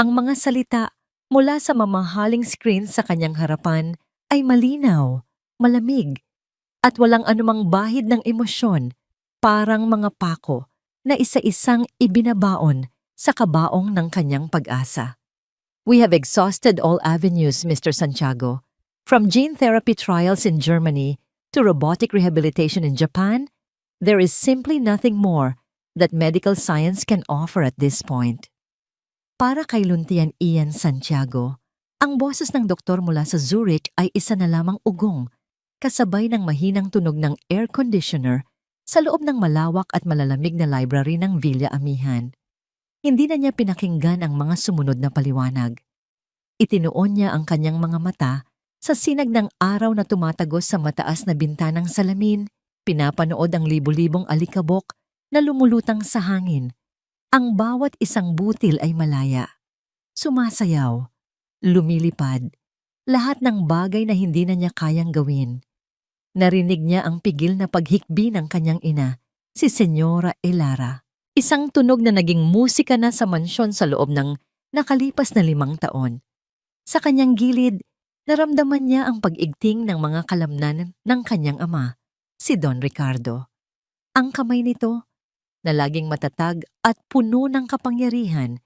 Ang mga salita mula sa mamahaling screen sa kanyang harapan ay malinaw, malamig, at walang anumang bahid ng emosyon, parang mga pako na isa-isang ibinabaon sa kabaong ng kanyang pag-asa. We have exhausted all avenues, Mr. Santiago. From gene therapy trials in Germany to robotic rehabilitation in Japan, there is simply nothing more that medical science can offer at this point. Para kay Luntian Ian Santiago, ang boses ng doktor mula sa Zurich ay isa na lamang ugong, kasabay ng mahinang tunog ng air conditioner sa loob ng malawak at malalamig na library ng Villa Amihan. Hindi na niya pinakinggan ang mga sumunod na paliwanag. Itinuon niya ang kanyang mga mata sa sinag ng araw na tumatagos sa mataas na bintanang salamin, pinapanood ang libu-libong alikabok na lumulutang sa hangin. Ang bawat isang butil ay malaya, sumasayaw, lumilipad, lahat ng bagay na hindi na niya kayang gawin. Narinig niya ang pigil na paghikbi ng kanyang ina, si Senyora Elara. Isang tunog na naging musika na sa mansyon sa loob ng nakalipas na 5 taon. Sa kanyang gilid, naramdaman niya ang pag-igting ng mga kalamnan ng kanyang ama, si Don Ricardo. Ang kamay nito, na laging matatag at puno ng kapangyarihan,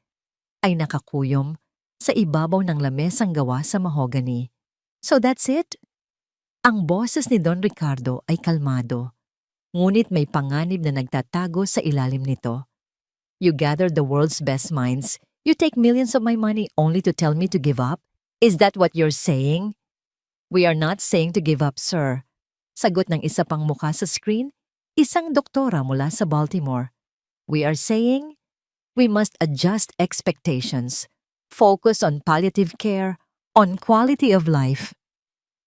ay nakakuyom sa ibabaw ng lamesang gawa sa mahogany. So that's it? Ang boses ni Don Ricardo ay kalmado, ngunit may panganib na nagtatago sa ilalim nito. You gather the world's best minds, you take millions of my money only to tell me to give up? Is that what you're saying? We are not saying to give up, sir. Sagot ng isa pang mukha sa screen, isang doktora mula sa Baltimore. We are saying we must adjust expectations, focus on palliative care, on quality of life.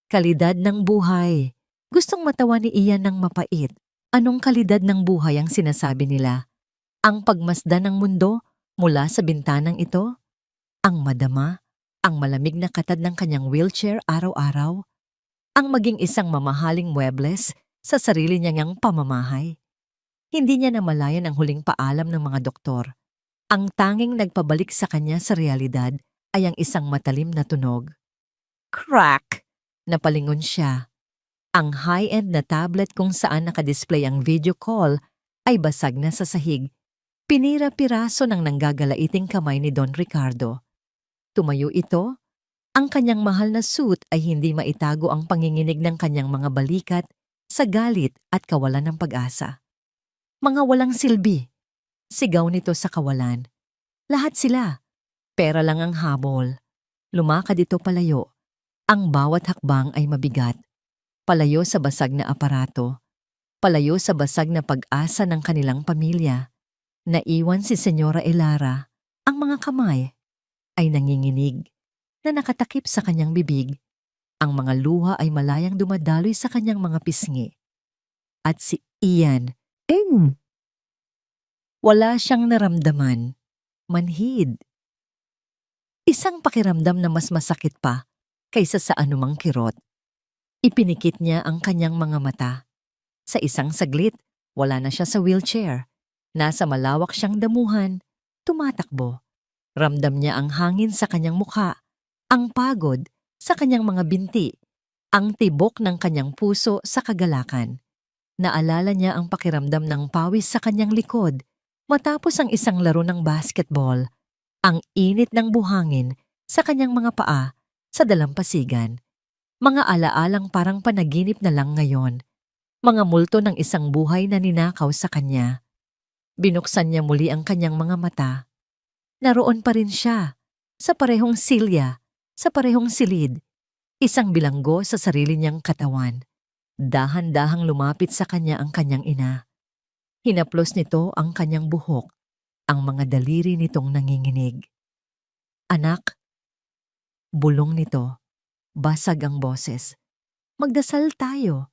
Kalidad ng buhay. Gustong matawa ni Ian ng mapait. Anong kalidad ng buhay ang sinasabi nila? Ang pagmasdan ng mundo mula sa bintanang ito? Ang madama? Ang malamig na katad ng kanyang wheelchair araw-araw? Ang maging isang mamahaling muebles sa sarili niyang pamamahay? Hindi niya namalayan ang huling paalam ng mga doktor. Ang tanging nagpabalik sa kanya sa realidad ay ang isang matalim na tunog. Crack! Napalingon siya. Ang high-end na tablet kung saan nakadisplay ang video call ay basag na sa sahig. Pinira-piraso ng nanggagalaiting kamay ni Don Ricardo. Tumayo ito. Ang kanyang mahal na suit ay hindi maitago ang panginginig ng kanyang mga balikat sa galit at kawalan ng pag-asa. Mga walang silbi. Sigaw nito sa kawalan. Lahat sila. Pera lang ang habol. Lumakad ito palayo. Ang bawat hakbang ay mabigat. Palayo sa basag na aparato. Palayo sa basag na pag-asa ng kanilang pamilya. Naiwan si Senyora Elara. Ang mga kamay ay nanginginig na nakatakip sa kanyang bibig. Ang mga luha ay malayang dumadaloy sa kanyang mga pisngi. At si Ian, wala siyang naramdaman. Manhid. Isang pakiramdam na mas masakit pa kaysa sa anumang kirot. Ipinikit niya ang kanyang mga mata. Sa isang saglit, wala na siya sa wheelchair. Nasa malawak siyang damuhan, tumatakbo. Ramdam niya ang hangin sa kanyang mukha, ang pagod sa kanyang mga binti, ang tibok ng kanyang puso sa kagalakan. Naalala niya ang pakiramdam ng pawis sa kanyang likod matapos ang isang laro ng basketball, ang init ng buhangin sa kanyang mga paa sa dalampasigan. Mga alaalang parang panaginip na lang ngayon. Mga multo ng isang buhay na ninakaw sa kanya. Binuksan niya muli ang kanyang mga mata. Naroon pa rin siya, sa parehong silya, sa parehong silid. Isang bilanggo sa sarili niyang katawan. Dahan-dahang lumapit sa kanya ang kanyang ina. Hinaplos nito ang kanyang buhok, ang mga daliri nitong nanginginig. Anak, bulong nito. Basag ang boses. Magdasal tayo.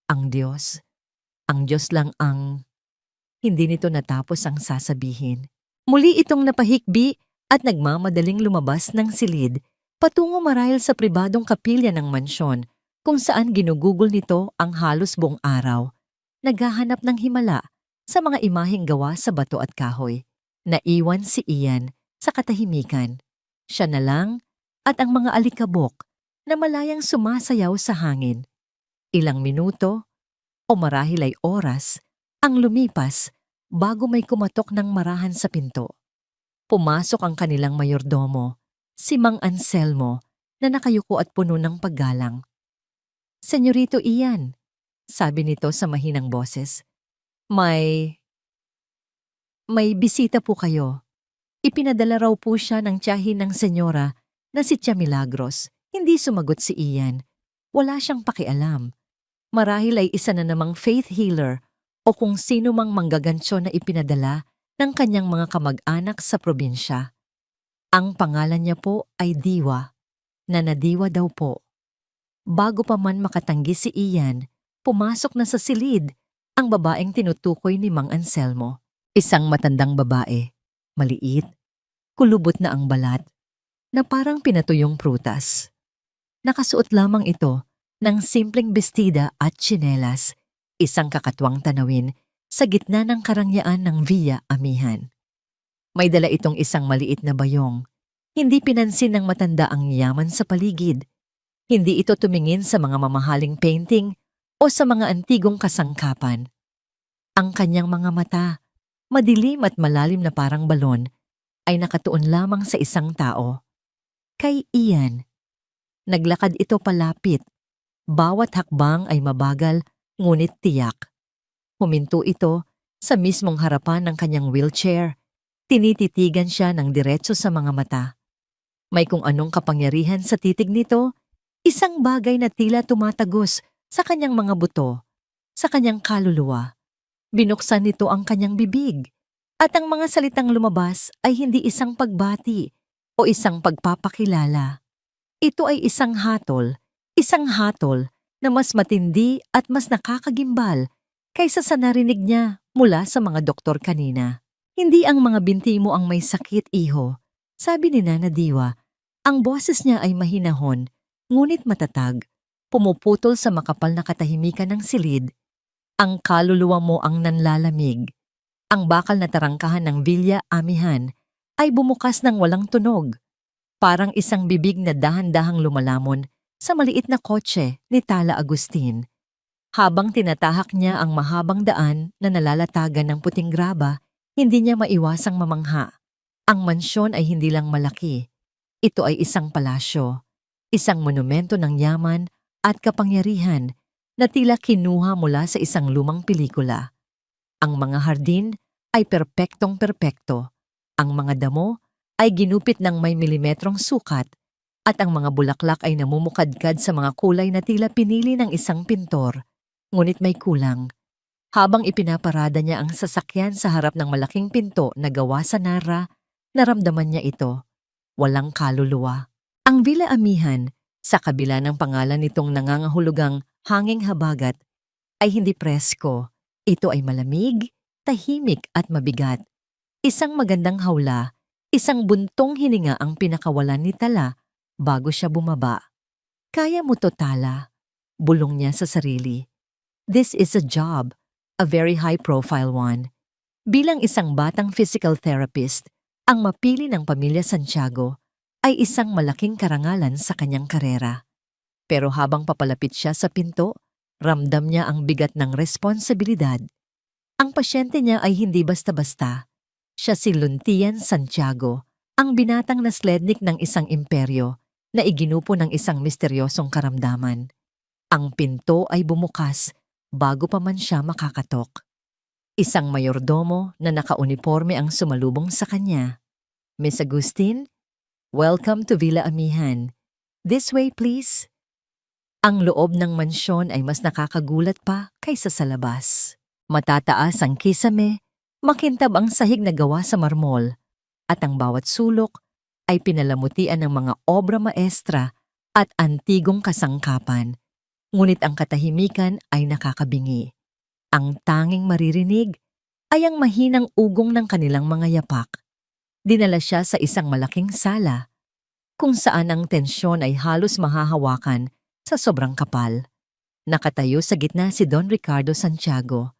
Ang Diyos lang ang... Hindi nito natapos ang sasabihin. Muli itong napahikbi at nagmamadaling lumabas ng silid patungo marahil sa pribadong kapilya ng mansyon kung saan ginugugol nito ang halos buong araw. Naghahanap ng himala sa mga imaheng gawa sa bato at kahoy. Naiwan si Ian sa katahimikan. Siya na lang at ang mga alikabok na malayang sumasayaw sa hangin. Ilang minuto o marahil ay oras ang lumipas bago may kumatok ng marahan sa pinto. Pumasok ang kanilang mayordomo, si Mang Anselmo, na nakayuko at puno ng paggalang. "Senyorito Ian," sabi nito sa mahinang boses, may bisita po kayo." Ipinadala raw po siya ng tiyahin ng senyora na si Tia Milagros. Hindi sumagot si Ian. Wala siyang pakialam. Marahil ay isa na namang faith healer o kung sino mang manggagansyo na ipinadala ng kanyang mga kamag-anak sa probinsya. Ang pangalan niya po ay Diwa, na nadiwa daw po. Bago pa man makatanggi si Ian, pumasok na sa silid ang babaeng tinutukoy ni Mang Anselmo. Isang matandang babae, maliit, kulubot na ang balat, na parang pinatuyong prutas. Nakasuot lamang ito ng simpleng bestida at tsinelas, isang kakatwang tanawin sa gitna ng karangyaan ng Villa Amihan. May dala itong isang maliit na bayong. Hindi pinansin ng matanda ang yaman sa paligid. Hindi ito tumingin sa mga mamahaling painting o sa mga antigong kasangkapan. Ang kanyang mga mata, madilim at malalim na parang balon, ay nakatuon lamang sa isang tao. Kay Ian. Naglakad ito palapit. Bawat hakbang ay mabagal, ngunit tiyak. Huminto ito sa mismong harapan ng kanyang wheelchair. Tinititigan siya ng diretso sa mga mata. May kung anong kapangyarihan sa titig nito, isang bagay na tila tumatagos sa kanyang mga buto, sa kanyang kaluluwa. Binuksan nito ang kanyang bibig, at ang mga salitang lumabas ay hindi isang pagbati o isang pagpapakilala. Ito ay isang hatol na mas matindi at mas nakakagimbal kaysa sa narinig niya mula sa mga doktor kanina. "Hindi ang mga binti mo ang may sakit, iho," sabi ni Nana Diwa. Ang boses niya ay mahinahon, ngunit matatag, pumuputol sa makapal na katahimikan ng silid. "Ang kaluluwa mo ang nanlalamig." Ang bakal na tarangkahan ng Villa Amihan ay bumukas ng walang tunog, parang isang bibig na dahan-dahang lumalamon sa maliit na kotse ni Tala Agustin. Habang tinatahak niya ang mahabang daan na nalalatagan ng puting graba, hindi niya maiwasang mamangha. Ang mansyon ay hindi lang malaki. Ito ay isang palasyo, isang monumento ng yaman at kapangyarihan na tila kinuha mula sa isang lumang pelikula. Ang mga hardin ay perpektong-perpekto. Ang mga damo ay ginupit ng may milimetrong sukat at ang mga bulaklak ay namumukadkad sa mga kulay na tila pinili ng isang pintor. Ngunit may kulang. Habang ipinaparada niya ang sasakyan sa harap ng malaking pinto na gawa sa nara, naramdaman niya ito. Walang kaluluwa. Ang Villa Amihan, sa kabila ng pangalan nitong nangangahulugang hanging habagat, ay hindi presko. Ito ay malamig, tahimik at mabigat. Isang magandang hawla, isang buntong hininga ang pinakawalan ni Tala bago siya bumaba. "Kaya mo to, Tala," bulong niya sa sarili. This is a job, a very high-profile one. Bilang isang batang physical therapist, ang mapili ng pamilya Santiago ay isang malaking karangalan sa kanyang karera. Pero habang papalapit siya sa pinto, ramdam niya ang bigat ng responsibilidad. Ang pasyente niya ay hindi basta-basta. Siya si Luntian Santiago, ang binatang naslednik ng isang imperyo na iginupo ng isang misteryosong karamdaman. Ang pinto ay bumukas bago pa man siya makakatok. Isang mayordomo na nakauniforme ang sumalubong sa kanya. "Miss Agustin, welcome to Villa Amihan. This way, please." Ang loob ng mansyon ay mas nakakagulat pa kaysa sa labas. Matataas ang kisame, makintab ang sahig na gawa sa marmol, at ang bawat sulok ay pinalamutian ng mga obra maestra at antigong kasangkapan. Ngunit ang katahimikan ay nakakabingi. Ang tanging maririnig ay ang mahinang ugong ng kanilang mga yapak. Dinala siya sa isang malaking sala, kung saan ang tensyon ay halos mahahawakan sa sobrang kapal. Nakatayo sa gitna si Don Ricardo Santiago.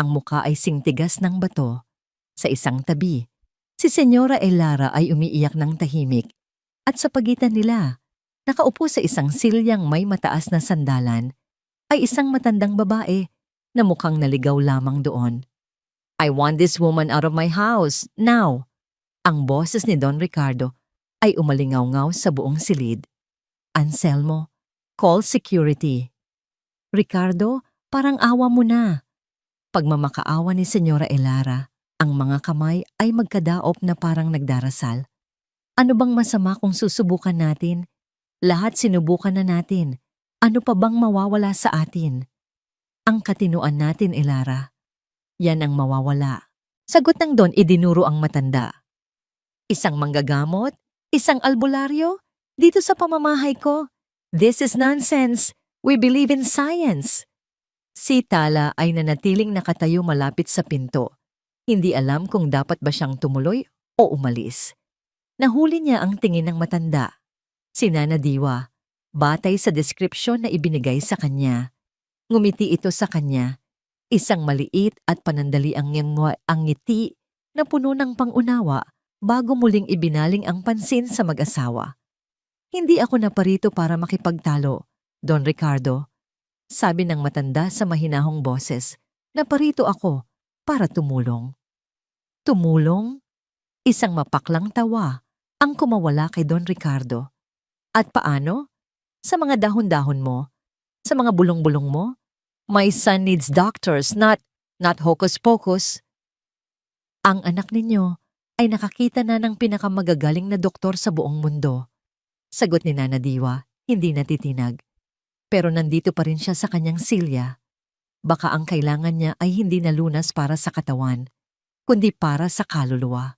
Ang muka ay singtigas ng bato. Sa isang tabi, si Senyora Elara ay umiiyak ng tahimik. At sa pagitan nila, nakaupo sa isang silyang may mataas na sandalan, ay isang matandang babae na mukhang naligaw lamang doon. "I want this woman out of my house, now!" Ang boses ni Don Ricardo ay umalingaw-ngaw sa buong silid. "Anselmo, call security." "Ricardo, parang awa mo na." Pagmamakaawa ni Senyora Elara, ang mga kamay ay magkadaop na parang nagdarasal. "Ano bang masama kung susubukan natin? Lahat sinubukan na natin. Ano pa bang mawawala sa atin?" "Ang katinuan natin, Elara. Yan ang mawawala." Sagot ng Don, idinuro ang matanda. "Isang manggagamot? Isang albularyo? Dito sa pamamahay ko? This is nonsense. We believe in science." Si Tala ay nanatiling nakatayo malapit sa pinto. Hindi alam kung dapat ba siyang tumuloy o umalis. Nahuli niya ang tingin ng matanda. Si Nana Diwa, batay sa deskripsyon na ibinigay sa kanya. Ngumiti ito sa kanya. Isang maliit at panandali ang ngiti na puno ng pangunawa bago muling ibinaling ang pansin sa mag-asawa. "Hindi ako naparito para makipagtalo, Don Ricardo," sabi ng matanda sa mahinahong boses. "Naparito ako para tumulong." "Tumulong?" Isang mapaklang tawa ang kumawala kay Don Ricardo. "At paano? Sa mga dahon-dahon mo? Sa mga bulong-bulong mo? My son needs doctors, not hocus-pocus." "Ang anak ninyo ay nakakita na ng pinakamagagaling na doktor sa buong mundo," sagot ni Nana Diwa, hindi natitinag. "Pero nandito pa rin siya sa kanyang silya. Baka ang kailangan niya ay hindi na lunas para sa katawan, kundi para sa kaluluwa."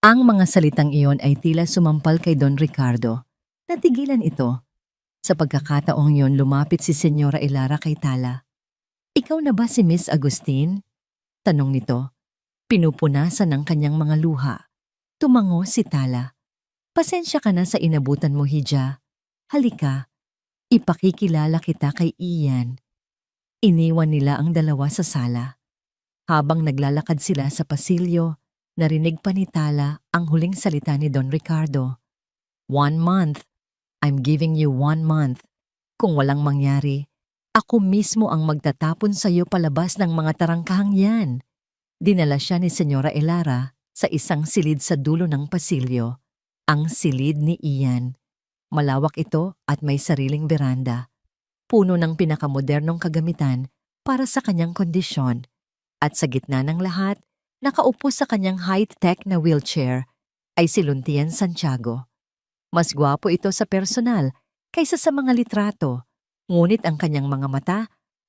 Ang mga salitang iyon ay tila sumampal kay Don Ricardo. Natigilan ito. Sa pagkakataong iyon, lumapit si Senyora Elara kay Tala. "Ikaw na ba si Miss Agustin?" tanong nito. Pinupunasan ng kanyang mga luha. Tumango si Tala. "Pasensya ka na sa inabutan mo, Hija. Halika, ipakikilala kita kay Ian." Iniwan nila ang dalawa sa sala. Habang naglalakad sila sa pasilyo, narinig pa ni Tala ang huling salita ni Don Ricardo. "1 month. I'm giving you 1 month. Kung walang mangyari, ako mismo ang magtatapon sa iyo palabas ng mga tarangkahang yan." Dinala siya ni Senyora Elara sa isang silid sa dulo ng pasilyo. Ang silid ni Ian. Malawak ito at may sariling beranda. Puno ng pinakamodernong kagamitan para sa kanyang kondisyon. At sa gitna ng lahat, nakaupo sa kanyang high-tech na wheelchair ay si Luntian Santiago. Mas gwapo ito sa personal kaysa sa mga litrato, ngunit ang kanyang mga mata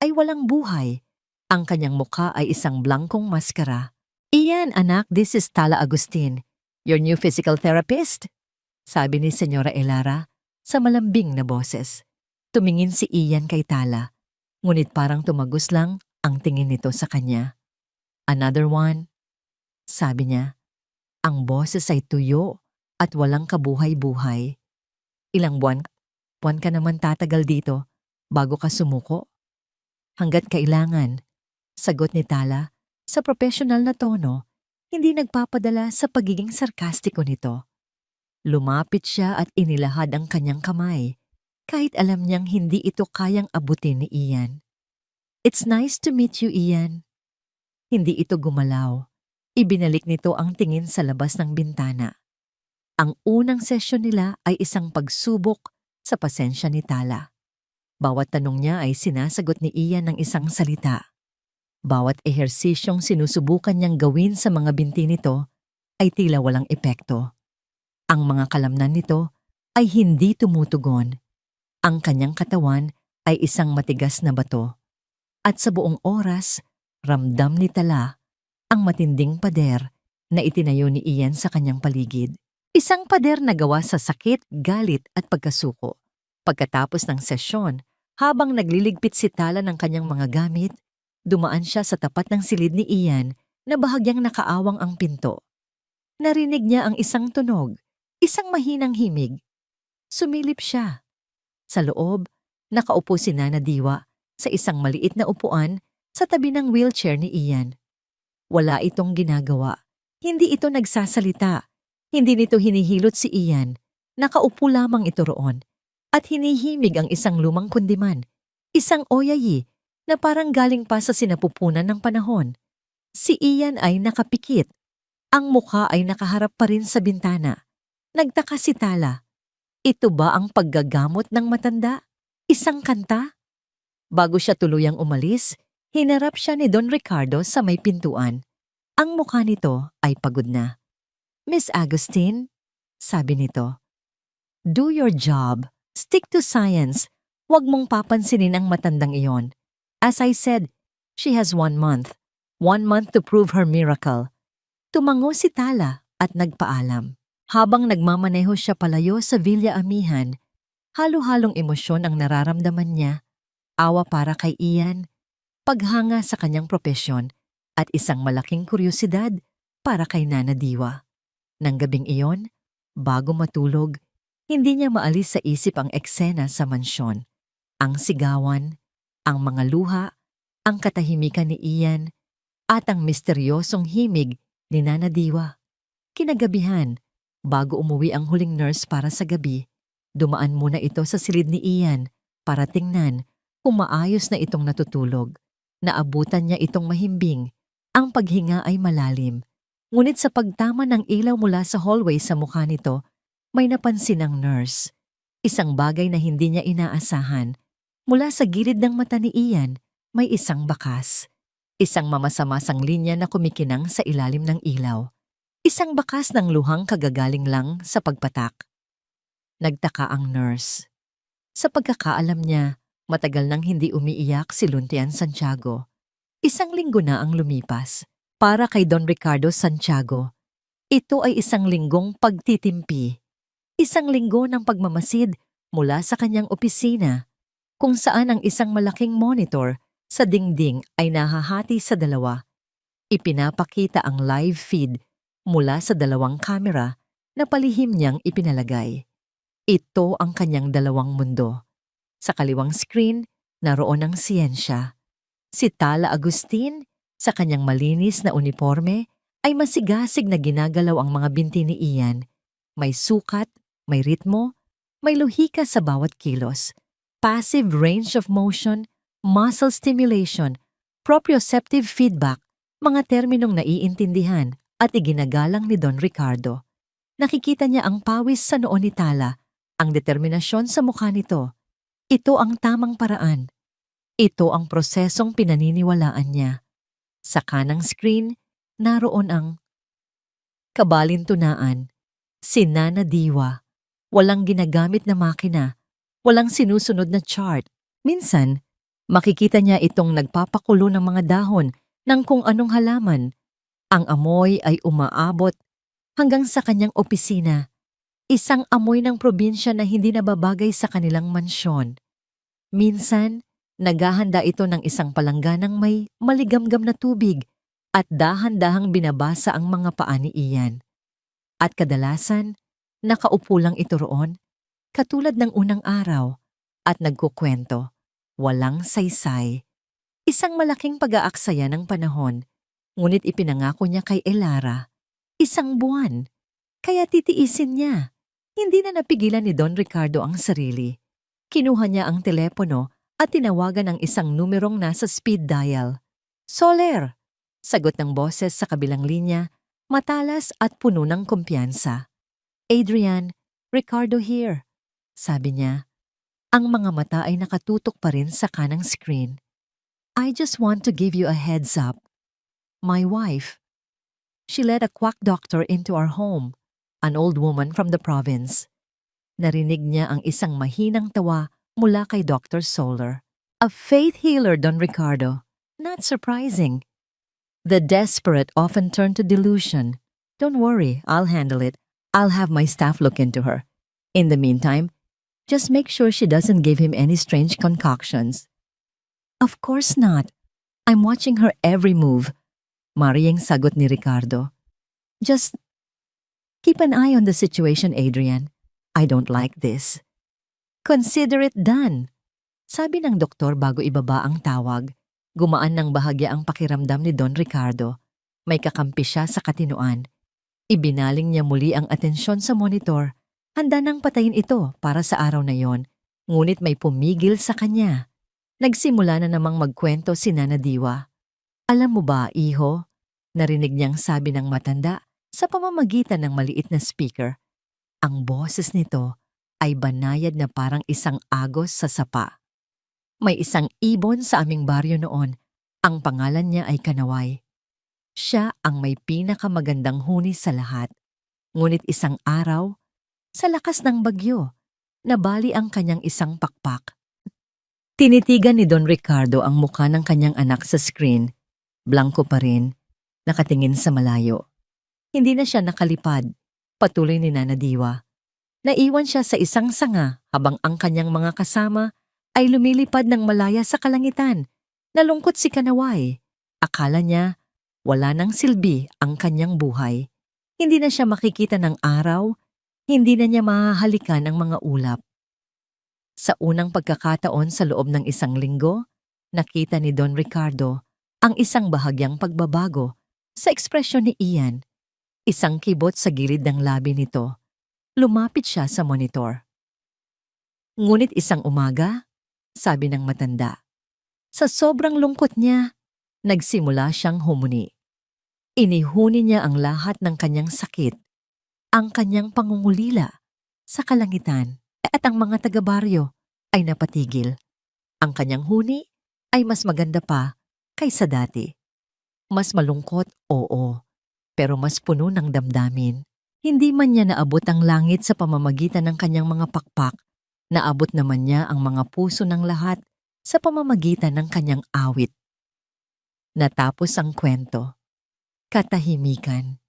ay walang buhay. Ang kanyang mukha ay isang blankong maskara. "Ian, anak, this is Tala Agustin, your new physical therapist," sabi ni Senyora Elara sa malambing na boses. Tumingin si Ian kay Tala, ngunit parang tumagos lang ang tingin nito sa kanya. "Another one," sabi niya. Ang boses ay tuyo at walang kabuhay-buhay. "Ilang buwan ka naman tatagal dito bago ka sumuko?" "Hanggat kailangan," sagot ni Tala sa profesional na tono, hindi nagpapadala sa pagiging sarkastiko nito. Lumapit siya at inilahad ang kanyang kamay, kahit alam niyang hindi ito kayang abutin ni Ian. "It's nice to meet you, Ian." Hindi ito gumalaw. Ibinalik nito ang tingin sa labas ng bintana. Ang unang sesyon nila ay isang pagsubok sa pasensya ni Tala. Bawat tanong niya ay sinasagot ni Ian ng isang salita. Bawat ehersisyong sinusubukan niyang gawin sa mga binti nito ay tila walang epekto. Ang mga kalamnan nito ay hindi tumutugon. Ang kanyang katawan ay isang matigas na bato. At sa buong oras, ramdam ni Tala ang matinding pader na itinayo ni Ian sa kanyang paligid. Isang pader na gawa sa sakit, galit at pagkasuko. Pagkatapos ng sesyon, habang nagliligpit si Tala ng kanyang mga gamit, dumaan siya sa tapat ng silid ni Ian na bahagyang nakaawang ang pinto. Narinig niya ang isang tunog, isang mahinang himig. Sumilip siya. Sa loob, nakaupo si Nana Diwa sa isang maliit na upuan sa tabi ng wheelchair ni Ian. Wala itong ginagawa. Hindi ito nagsasalita. Hindi nito hinihilot si Ian. Nakaupo lamang ito roon at hinihimig ang isang lumang kundiman, isang oyayi na parang galing pa sa sinapupunan ng panahon. Si Ian ay nakapikit. Ang mukha ay nakaharap pa rin sa bintana. Nagtaka si Tala. Ito ba ang paggagamot ng matanda? Isang kanta? Bago siya tuluyang umalis, hinarap siya ni Don Ricardo sa may pintuan. Ang mukha nito ay pagod na. Miss Agustin, sabi nito, do your job. Stick to science. Huwag mong papansinin ang matandang iyon. As I said, she has 1 month. 1 month to prove her miracle. Tumango si Tala at nagpaalam. Habang nagmamaneho siya palayo sa Villa Amihan, halo-halong emosyon ang nararamdaman niya. Awa para kay Ian, paghanga sa kanyang propesyon, at isang malaking kuryosidad para kay Nana Diwa. Nang gabing iyon, bago matulog, hindi niya maalis sa isip ang eksena sa mansyon. Ang sigawan, ang mga luha, ang katahimikan ni Ian, at ang misteryosong himig ni Nana Diwa. Kinagabihan, bago umuwi ang huling nurse para sa gabi, dumaan muna ito sa silid ni Ian para tingnan kung maayos na itong natutulog. Naabutan niya itong mahimbing. Ang paghinga ay malalim. Ngunit sa pagtama ng ilaw mula sa hallway sa mukha nito, may napansin ang nurse. Isang bagay na hindi niya inaasahan. Mula sa gilid ng mata ni Ian, may isang bakas. Isang mamasamasang linya na kumikinang sa ilalim ng ilaw. Isang bakas ng luhang kagagaling lang sa pagpatak. Nagtaka ang nurse. Sa pagkakaalam niya, matagal nang hindi umiiyak si Luntian Santiago. 1 linggo na ang lumipas. Para kay Don Ricardo Santiago, ito ay 1 linggong pagtitimpi. 1 linggo ng pagmamasid mula sa kanyang opisina, kung saan ang isang malaking monitor sa dingding ay nahahati sa 2. Ipinapakita ang live feed mula sa 2 kamera na palihim niyang ipinalagay. Ito ang kanyang 2 mundo. Sa kaliwang screen, naroon ang siyensya. Si Tala Agustin, sa kanyang malinis na uniforme, ay masigasig na ginagalaw ang mga binti ni Ian. May sukat, may ritmo, may lohika sa bawat kilos. Passive range of motion, muscle stimulation, proprioceptive feedback, mga terminong naiintindihan at iginagalang ni Don Ricardo. Nakikita niya ang pawis sa noo ni Tala, ang determinasyon sa mukha nito. Ito ang tamang paraan. Ito ang prosesong pinaniniwalaan niya. Sa kanang screen, naroon ang kabalintunaan. Si Nana Diwa. Walang ginagamit na makina. Walang sinusunod na chart. Minsan, makikita niya itong nagpapakulo ng mga dahon ng kung anong halaman. Ang amoy ay umaabot hanggang sa kanyang opisina. Isang amoy ng probinsya na hindi nababagay sa kanilang mansyon. Minsan, naghahanda ito ng isang palangganang may maligamgam na tubig at dahan-dahang binabasa ang mga paa ni Ian. At kadalasan, nakaupo lang ito roon, katulad ng unang araw, at nagkukwento. Walang saysay. Isang malaking pag-aaksaya ng panahon, ngunit ipinangako niya kay Elara. 1 buwan. Kaya titiisin niya. Hindi na napigilan ni Don Ricardo ang sarili. Kinuha niya ang telepono at tinawagan ang isang numerong nasa speed dial. Soler! Sagot ng boses sa kabilang linya, matalas at puno ng kumpiyansa. Adrian, Ricardo here. Sabi niya. Ang mga mata ay nakatutok pa rin sa kanang screen. I just want to give you a heads up. My wife. She let a quack doctor into our home, an old woman from the province. Narinig niya ang isang mahinang tawa mula kay Dr. Soler. A faith healer, Don Ricardo. Not surprising. The desperate often turn to delusion. Don't worry, I'll handle it. I'll have my staff look into her. In the meantime, just make sure she doesn't give him any strange concoctions. Of course not. I'm watching her every move. Mariyang sagot ni Ricardo. Just keep an eye on the situation, Adrian. I don't like this. Consider it done. Sabi ng doktor bago ibaba ang tawag. Gumaan ng bahagya ang pakiramdam ni Don Ricardo. May kakampi siya sa katinuan. Ibinaling niya muli ang atensyon sa monitor Handa nang patayin ito para sa araw na yon, ngunit may pumigil sa kanya. Nagsimula na namang magkwento si Nana Diwa. Alam mo ba, iho? Narinig niyang sabi ng matanda sa pamamagitan ng maliit na speaker. Ang boses nito ay banayad na parang isang agos sa sapa. May isang ibon sa aming baryo noon. Ang pangalan niya ay Kanaway. Siya ang may pinakamagandang huni sa lahat. Ngunit isang araw, sa lakas ng bagyo, nabali ang kanyang isang pakpak. Tinitigan ni Don Ricardo ang mukha ng kanyang anak sa screen. Blanko pa rin, nakatingin sa malayo. Hindi na siya nakalipad, patuloy ni Nana Diwa. Naiwan siya sa isang sanga habang ang kanyang mga kasama ay lumilipad ng malaya sa kalangitan. Nalungkot si Kanaway. Akala niya wala nang silbi ang kanyang buhay. Hindi na siya makikita ng araw, hindi na niya mahahalikan ang mga ulap. Sa unang pagkakataon sa loob ng isang linggo, nakita ni Don Ricardo ang isang bahagyang pagbabago sa ekspresyon ni Ian. Isang kibot sa gilid ng labi nito. Lumapit siya sa monitor. Ngunit isang umaga, sabi ng matanda, sa sobrang lungkot niya, nagsimula siyang humuni. Inihuni niya ang lahat ng kanyang sakit, ang kanyang pangungulila sa kalangitan at ang mga taga-baryo ay napatigil. Ang kanyang huni ay mas maganda pa kaysa dati. Mas malungkot, oo, pero mas puno ng damdamin. Hindi man niya naabot ang langit sa pamamagitan ng kanyang mga pakpak, naabot naman niya ang mga puso ng lahat sa pamamagitan ng kanyang awit. Natapos ang kwento. Katahimikan.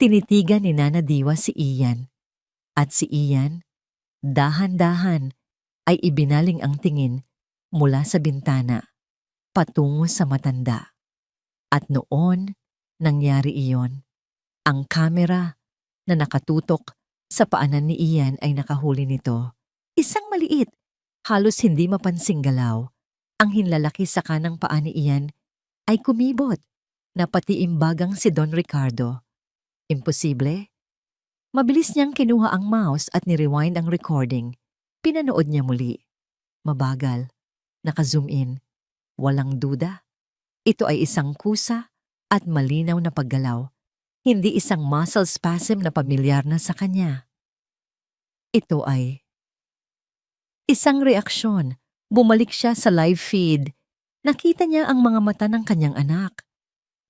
Tinitigan ni Nana Diwa si Ian. At si Ian, dahan-dahan, ay ibinaling ang tingin mula sa bintana, patungo sa matanda. At noon, nangyari iyon. Ang kamera na nakatutok sa paanan ni Ian ay nakahuli nito. Isang maliit, halos hindi mapansing galaw. Ang hinlalaki sa kanang paa ni Ian ay kumibot na pati imbagang si Don Ricardo. Imposible? Mabilis niyang kinuha ang mouse at ni-rewind ang recording. Pinanood niya muli. Mabagal. Naka-zoom in. Walang duda. Ito ay isang kusa at malinaw na paggalaw. Hindi isang muscle spasm na pamilyar na sa kanya. Ito ay isang reaksyon. Bumalik siya sa live feed. Nakita niya ang mga mata ng kanyang anak.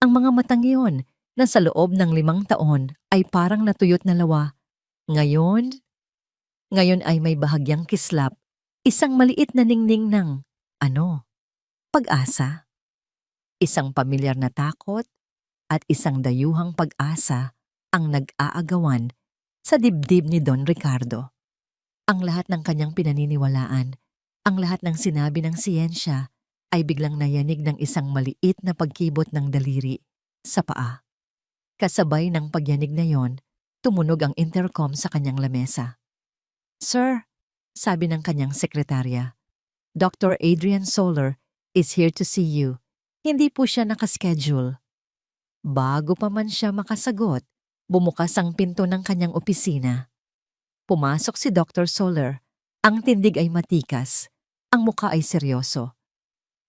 Ang mga matang iyon na sa loob ng 5 taon ay parang natuyot na lawa. Ngayon ay may bahagyang kislap. Isang maliit na ningning ng, pag-asa. Isang pamilyar na takot at isang dayuhang pag-asa ang nag-aagawan sa dibdib ni Don Ricardo. Ang lahat ng kanyang pinaniniwalaan, ang lahat ng sinabi ng siyensya ay biglang nayanig ng isang maliit na pagkibot ng daliri sa paa. Kasabay ng pagyanig na yon, tumunog ang intercom sa kanyang lamesa. "Sir," sabi ng kanyang sekretarya, "Dr. Adrian Soler is here to see you." Hindi po siya nakaschedule. Bago pa man siya makasagot, bumukas ang pinto ng kanyang opisina. Pumasok si Dr. Soler. Ang tindig ay matikas, ang mukha ay seryoso.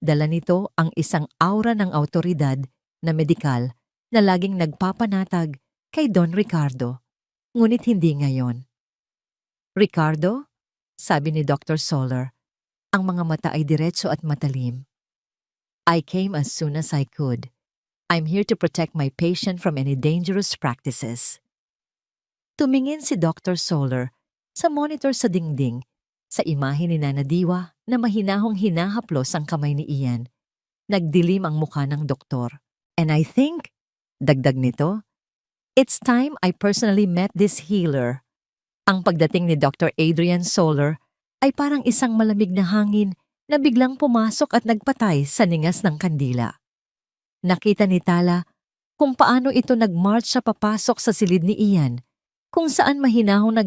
Dala nito ang isang aura ng awtoridad na medikal na laging nagpapanatag kay Don Ricardo, ngunit hindi ngayon. "Ricardo?" sabi ni Dr. Soler. Ang mga mata ay diretso at matalim. "I came as soon as I could. I'm here to protect my patient from any dangerous practices." Tumingin si Dr. Soler sa monitor sa dingding, sa imahe ni Nana Diwa na mahinahong hinahaplos ang kamay ni Ian. Nagdilim ang mukha ng doktor. "And I think," dagdag nito, "it's time I personally met this healer." Ang pagdating ni Dr. Adrian Soler ay parang isang malamig na hangin na biglang pumasok at nagpatay sa ningas ng kandila. Nakita ni Tala kung paano ito nag-march sa papasok sa silid ni Ian, kung saan mahinahong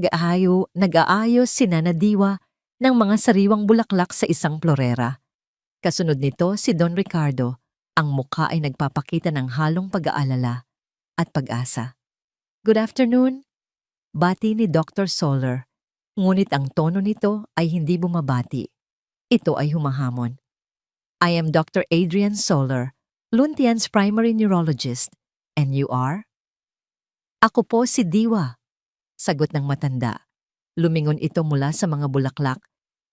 nag-aayos si Nana Diwa ng mga sariwang bulaklak sa isang florera. Kasunod nito si Don Ricardo, ang mukha ay nagpapakita ng halong pag-aalala at pag-asa. "Good afternoon." Bati ni Dr. Soller, ngunit ang tono nito ay hindi bumabati. Ito ay humahamon. I am Dr. Adrian Soller, Luntian's primary neurologist. And you are? Ako po si Diwa, sagot ng matanda. Lumingon ito mula sa mga bulaklak.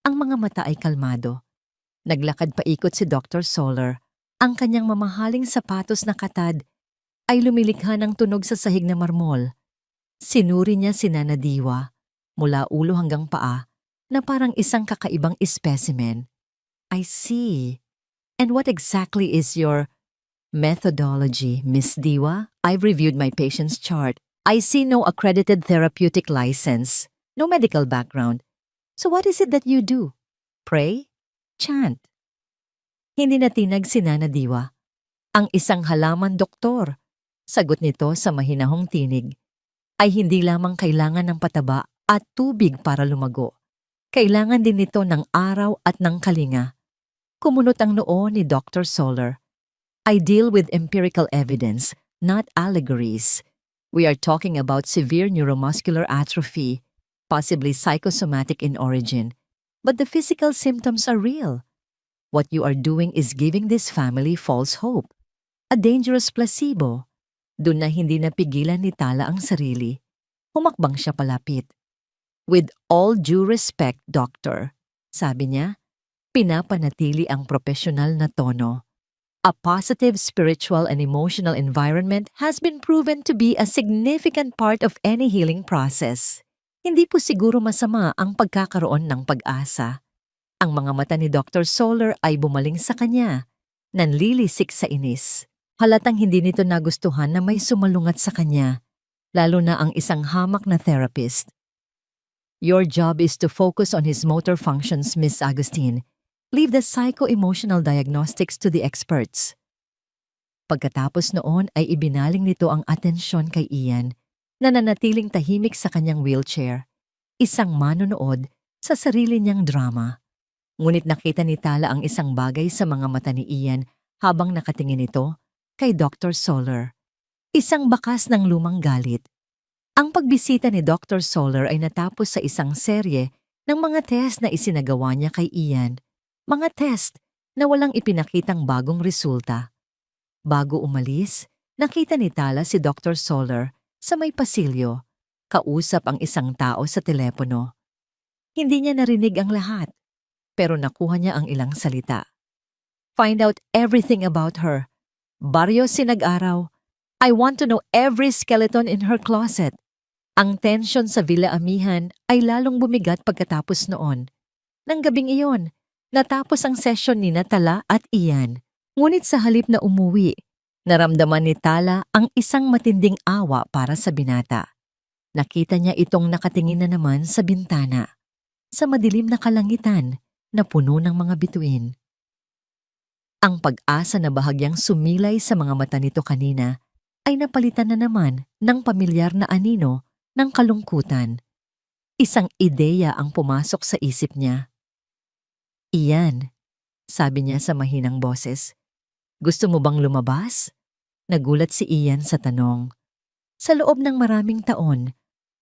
Ang mga mata ay kalmado. Naglakad paikot si Dr. Soller. Ang kanyang mamahaling sapatos na katad ay lumilikha ng tunog sa sahig na marmol. Sinuri niya si Nana Diwa, mula ulo hanggang paa, na parang isang kakaibang specimen. I see. And what exactly is your methodology, Miss Diwa? I've reviewed my patient's chart. I see no accredited therapeutic license, no medical background. So what is it that you do? Pray? Chant? Hindi natinag si Nana Diwa. Ang isang halaman doktor, sagot nito sa mahinahong tinig, ay hindi lamang kailangan ng pataba at tubig para lumago. Kailangan din nito ng araw at ng kalinga. Kumunot ang noo ni Dr. Soller. I deal with empirical evidence, not allegories. We are talking about severe neuromuscular atrophy, possibly psychosomatic in origin, but the physical symptoms are real. What you are doing is giving this family false hope, a dangerous placebo. Doon na hindi napigilan ni Tala ang sarili. Humakbang siya palapit. With all due respect, doctor, sabi niya, pinapanatili ang profesional na tono. A positive spiritual and emotional environment has been proven to be a significant part of any healing process. Hindi po siguro masama ang pagkakaroon ng pag-asa. Ang mga mata ni Dr. Soller ay bumaling sa kanya, nanlilisik sa inis. Halatang hindi nito nagustuhan na may sumalungat sa kanya, lalo na ang isang hamak na therapist. Your job is to focus on his motor functions, Miss Agustin. Leave the psycho-emotional diagnostics to the experts. Pagkatapos noon ay ibinaling nito ang atensyon kay Ian na nanatiling tahimik sa kanyang wheelchair, isang manonood sa sarili niyang drama. Ngunit nakita ni Tala ang isang bagay sa mga mata ni Ian habang nakatingin ito kay Dr. Soller. Isang bakas ng lumang galit. Ang pagbisita ni Dr. Soller ay natapos sa isang serye ng mga test na isinagawa niya kay Ian. Mga test na walang ipinakitang bagong resulta. Bago umalis, nakita ni Tala si Dr. Soller sa may pasilyo, kausap ang isang tao sa telepono. Hindi niya narinig ang lahat, pero nakuha niya ang ilang salita. Find out everything about her. Baryo Sinag-araw. I want to know every skeleton in her closet. Ang tensyon sa Villa Amihan ay lalong bumigat pagkatapos noon. Nang gabing iyon, natapos ang session ni Tala at Ian. Ngunit sa halip na umuwi, naramdaman ni Tala ang isang matinding awa para sa binata. Nakita niya itong nakatingin na naman sa bintana, sa madilim na kalangitan na puno ng mga bituin. Ang pag-asa na bahagyang sumilay sa mga mata nito kanina ay napalitan na naman ng pamilyar na anino ng kalungkutan. Isang ideya ang pumasok sa isip niya. Iyan, sabi niya sa mahinang boses. Gusto mo bang lumabas? Nagulat si Ian sa tanong. Sa loob ng maraming taon,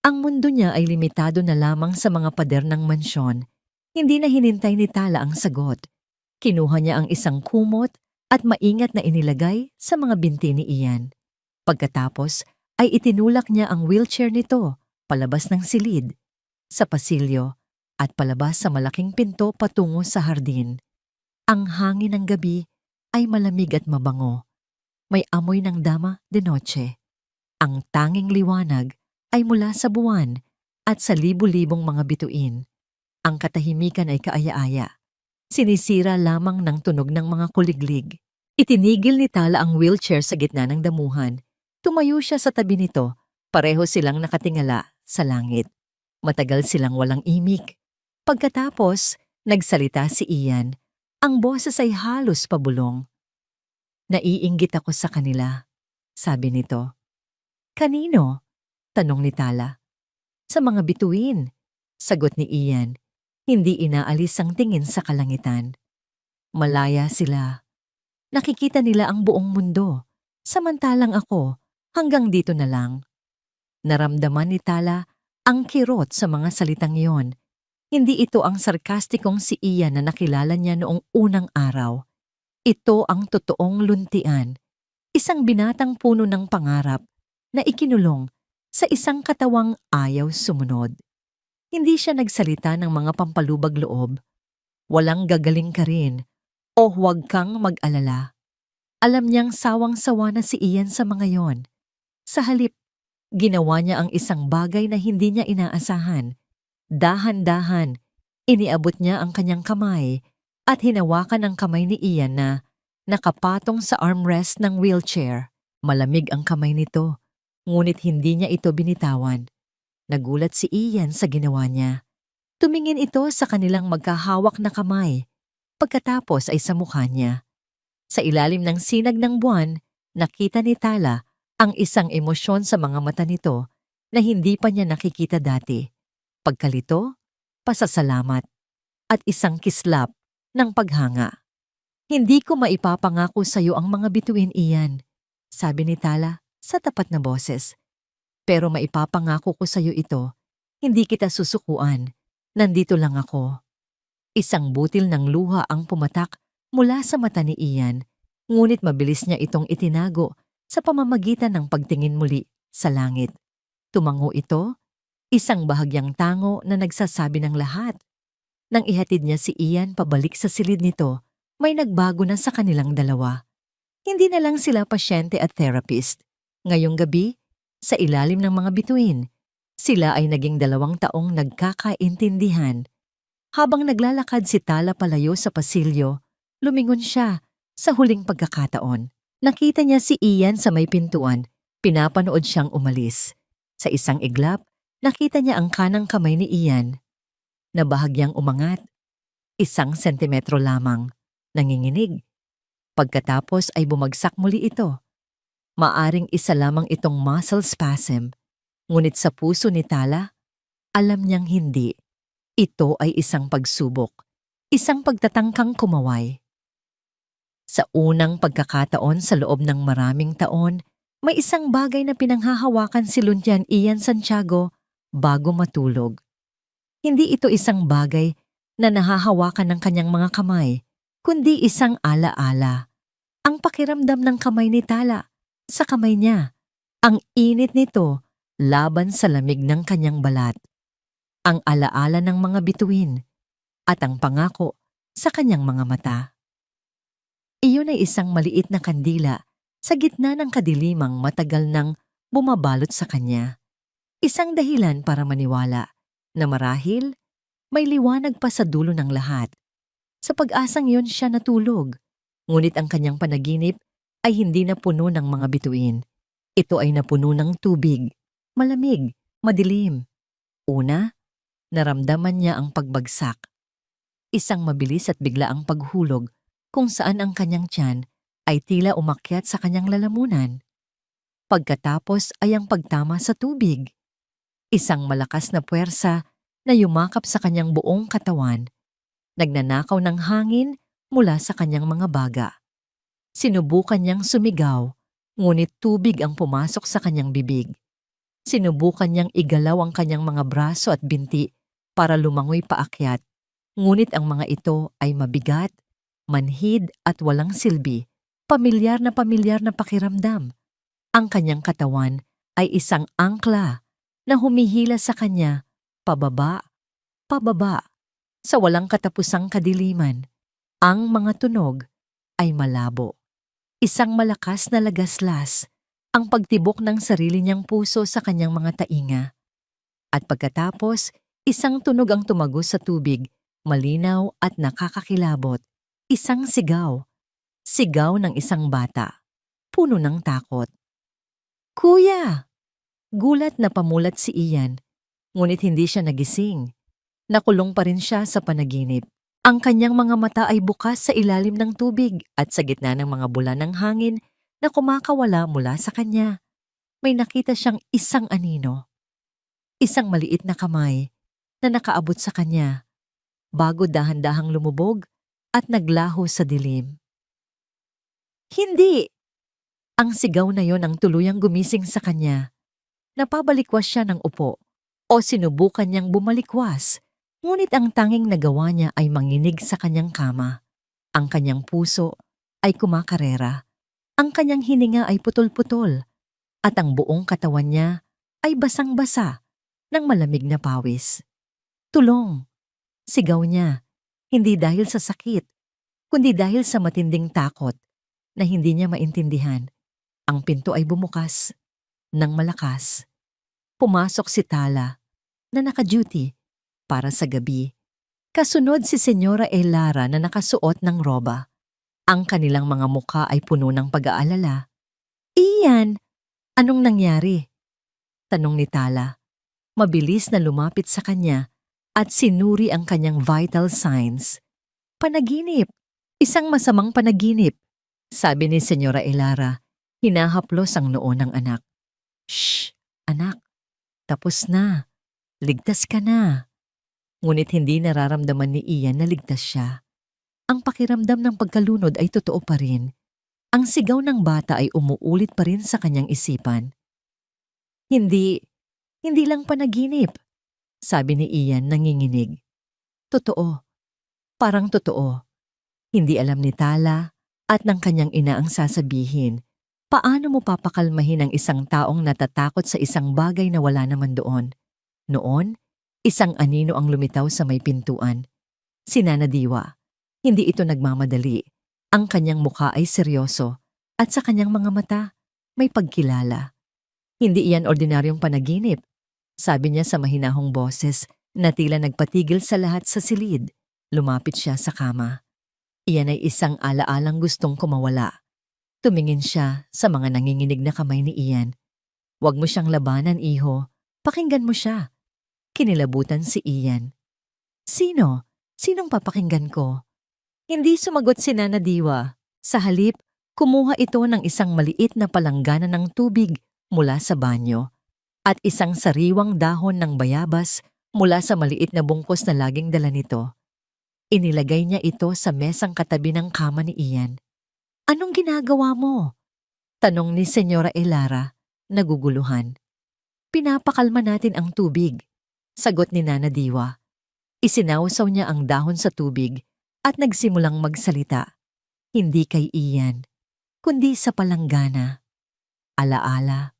ang mundo niya ay limitado na lamang sa mga pader ng mansyon. Hindi na hinintay ni Tala ang sagot. Kinuha niya ang isang kumot at maingat na inilagay sa mga binti ni Ian. Pagkatapos ay itinulak niya ang wheelchair nito palabas ng silid, sa pasilyo, at palabas sa malaking pinto patungo sa hardin. Ang hangin ng gabi ay malamig at mabango. May amoy ng dama de noche. Ang tanging liwanag ay mula sa buwan at sa libu-libong mga bituin. Ang katahimikan ay kaaya-aya. Sinisira lamang ng tunog ng mga kuliglig. Itinigil ni Tala ang wheelchair sa gitna ng damuhan. Tumayo siya sa tabi nito. Pareho silang nakatingala sa langit. Matagal silang walang imik. Pagkatapos, nagsalita si Ian. Ang boses ay halos pabulong. Naiinggit ako sa kanila, sabi nito. Kanino? Tanong ni Tala. Sa mga bituin, sagot ni Ian. Hindi inaalis ang tingin sa kalangitan. Malaya sila. Nakikita nila ang buong mundo, samantalang ako hanggang dito na lang. Naramdaman ni Tala Ang kirot sa mga salitang iyon, hindi ito ang sarkastikong si Ian na nakilala niya noong unang araw. Ito ang totoong luntian, isang binatang puno ng pangarap na ikinulong sa isang katawang ayaw sumunod. Hindi siya nagsalita ng mga pampalubag loob, walang gagaling ka rin, o huwag kang mag-alala. Alam niyang sawang-sawa na si Ian sa mga yon. Sa halip, ginawa niya ang isang bagay na hindi niya inaasahan. Dahan-dahan, iniabot niya ang kanyang kamay at hinawakan ang kamay ni Ian na nakapatong sa armrest ng wheelchair. Malamig ang kamay nito, ngunit hindi niya ito binitawan. Nagulat si Ian sa ginawa niya. Tumingin ito sa kanilang magkahawak na kamay. Pagkatapos ay sa mukha niya. Sa ilalim ng sinag ng buwan, nakita ni Tala ang isang emosyon sa mga mata nito na hindi pa niya nakikita dati. Pagkalito, pasasalamat, at isang kislap ng paghanga. Hindi ko maipapangako sa iyo ang mga bituin, Ian, sabi ni Tala sa tapat na boses. Pero maipapangako ko sa iyo ito, hindi kita susukuan, nandito lang ako. Isang butil ng luha ang pumatak mula sa mata ni Ian, ngunit mabilis niya itong itinago sa pamamagitan ng pagtingin muli sa langit. Tumango ito, isang bahagyang tango na nagsasabi ng lahat. Nang ihatid niya si Ian pabalik sa silid nito, may nagbago na sa kanilang dalawa. Hindi na lang sila pasyente at therapist. Ngayong gabi, sa ilalim ng mga bituin, sila ay naging 2 taong nagkakaintindihan. Habang naglalakad si Tala palayo sa pasilyo, lumingon siya sa huling pagkakataon. Nakita niya si Ian sa may pintuan, pinapanood siyang umalis. Sa isang iglap, nakita niya ang kanang kamay ni Ian na bahagyang umangat, 1 sentimetro lamang, nanginginig. Pagkatapos ay bumagsak muli ito. Maaring isa lamang itong muscle spasm, ngunit sa puso ni Tala, alam niyang hindi. Ito ay isang pagsubok, isang pagtatangkang kumaway. Sa unang pagkakataon sa loob ng maraming taon, may isang bagay na pinanghahawakan si Luntian Ian Santiago bago matulog. Hindi ito isang bagay na nahahawakan ng kanyang mga kamay, kundi isang alaala. Ang pakiramdam ng kamay ni Tala sa kamay niya, ang init nito laban sa lamig ng kanyang balat. Ang alaala ng mga bituin at ang pangako sa kanyang mga mata. Iyon ay isang maliit na kandila sa gitna ng kadilimang matagal nang bumabalot sa kanya. Isang dahilan para maniwala na marahil may liwanag pa sa dulo ng lahat. Sa pag-asang iyon siya natulog, ngunit ang kanyang panaginip ay hindi na puno ng mga bituin. Ito ay napuno ng tubig, malamig, madilim. Una, naramdaman niya ang pagbagsak. Isang mabilis at biglaang paghulog kung saan ang kanyang tiyan ay tila umakyat sa kanyang lalamunan. Pagkatapos ay ang pagtama sa tubig. Isang malakas na puwersa na yumakap sa kanyang buong katawan. Nagnanakaw ng hangin mula sa kanyang mga baga. Sinubukan niyang sumigaw, ngunit tubig ang pumasok sa kanyang bibig. Sinubukan niyang igalaw ang kanyang mga braso at binti para lumangoy paakyat, ngunit ang mga ito ay mabigat, manhid at walang silbi, pamilyar na pakiramdam. Ang kanyang katawan ay isang angkla na humihila sa kanya, pababa, pababa, sa walang katapusang kadiliman. Ang mga tunog ay malabo. Isang malakas na lagaslas, ang pagtibok ng sarili niyang puso sa kanyang mga tainga. At pagkatapos, isang tunog ang tumagos sa tubig, malinaw at nakakakilabot. Isang sigaw. Sigaw ng isang bata, puno ng takot. "Kuya!" Gulat na pamulat si Ian, ngunit hindi siya nagising. Nakulong pa rin siya sa panaginip. Ang kanyang mga mata ay bukas sa ilalim ng tubig at sa gitna ng mga bulan ng hangin na kumakawala mula sa kanya. May nakita siyang isang anino. Isang maliit na kamay na nakaabot sa kanya bago dahan-dahang lumubog at naglaho sa dilim. "Hindi!" Ang sigaw na yon ang tuluyang gumising sa kanya. Napabalikwas siya ng upo. o sinubukan niyang bumalikwas, ngunit ang tanging nagawa niya ay manginig sa kanyang kama. Ang kanyang puso ay kumakarera, ang kanyang hininga ay putol-putol, at ang buong katawan niya ay basang-basa ng malamig na pawis. Tulong! Sigaw niya, hindi dahil sa sakit, kundi dahil sa matinding takot na hindi niya maintindihan. Ang pinto ay bumukas ng malakas. Pumasok si Tala na naka-duty para sa gabi. Kasunod si Senyora Elara na nakasuot ng roba. Ang kanilang mga mukha ay puno ng pag-aalala. Iyan, anong nangyari? Tanong ni Tala. Mabilis na lumapit sa kanya at sinuri ang kanyang vital signs. Panaginip, isang masamang panaginip, sabi ni Senyora Elara, hinahaplos ang noo ng anak. Shh, anak, tapos na. Ligtas ka na. Ngunit hindi nararamdaman ni Ian na ligtas siya. Ang pakiramdam ng pagkalunod ay totoo pa rin. Ang sigaw ng bata ay umuulit pa rin sa kanyang isipan. Hindi lang panaginip, sabi ni Ian nanginginig. Totoo, parang totoo. Hindi alam ni Tala at ng kanyang ina ang sasabihin. Paano mo papakalmahin ang isang taong natatakot sa isang bagay na wala naman doon? Noon, isang anino ang lumitaw sa may pintuan. Si Nana Diwa. Hindi ito nagmamadali. Ang kanyang mukha ay seryoso at sa kanyang mga mata may pagkilala. Hindi iyan ordinaryong panaginip, sabi niya sa mahinahong boses na tila nagpatigil sa lahat sa silid. Lumapit siya sa kama. Iyan ay isang alaalang gustong kumawala. Tumingin siya sa mga nanginginig na kamay ni Ian. Huwag mo siyang labanan, iho. Pakinggan mo siya. Kinilabutan si Ian. Sino? Sinong papakinggan ko? Hindi sumagot si Nana Diwa. Sa halip, kumuha ito ng isang maliit na palanggana ng tubig mula sa banyo at isang sariwang dahon ng bayabas mula sa maliit na bungkos na laging dala nito. Inilagay niya ito sa mesang katabi ng kama ni Ian. Anong ginagawa mo? Tanong ni Senyora Elara, naguguluhan. Pinapakalma natin ang tubig, sagot ni Nana Diwa. Isinawsaw niya ang dahon sa tubig at nagsimulang magsalita. Hindi kay Ian, kundi sa palanggana. Alaala,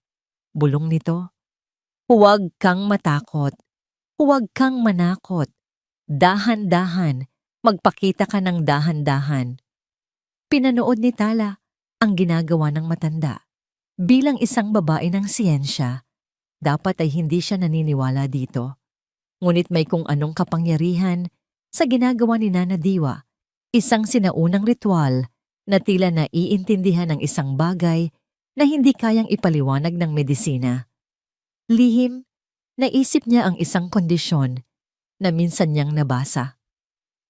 bulong nito. Huwag kang matakot. Huwag kang manakot. Dahan-dahan, magpakita ka ng dahan-dahan. Pinanood ni Tala ang ginagawa ng matanda. Bilang isang babae ng siyensya, dapat ay hindi siya naniniwala dito. Ngunit may kung anong kapangyarihan sa ginagawa ni Nana Diwa, isang sinaunang ritual na tila naiintindihan ng isang bagay na hindi kayang ipaliwanag ng medisina. Lihim, naisip niya ang isang kondisyon na minsan niyang nabasa.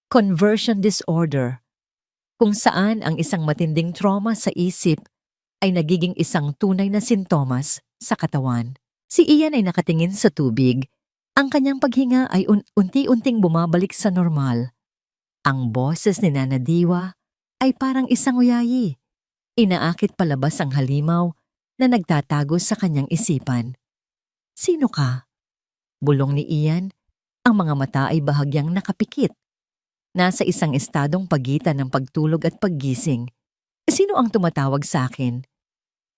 Conversion disorder, kung saan ang isang matinding trauma sa isip ay nagiging isang tunay na sintomas sa katawan. Si Ian ay nakatingin sa tubig. Ang kanyang paghinga ay unti-unting bumabalik sa normal. Ang boses ni Nana Diwa ay parang isang uyayi. Inaakit palabas ang halimaw na nagtatago sa kanyang isipan. Sino ka? Bulong ni Ian. Ang mga mata ay bahagyang nakapikit. Nasa isang estadong pagitan ng pagtulog at paggising. Sino ang tumatawag sa akin?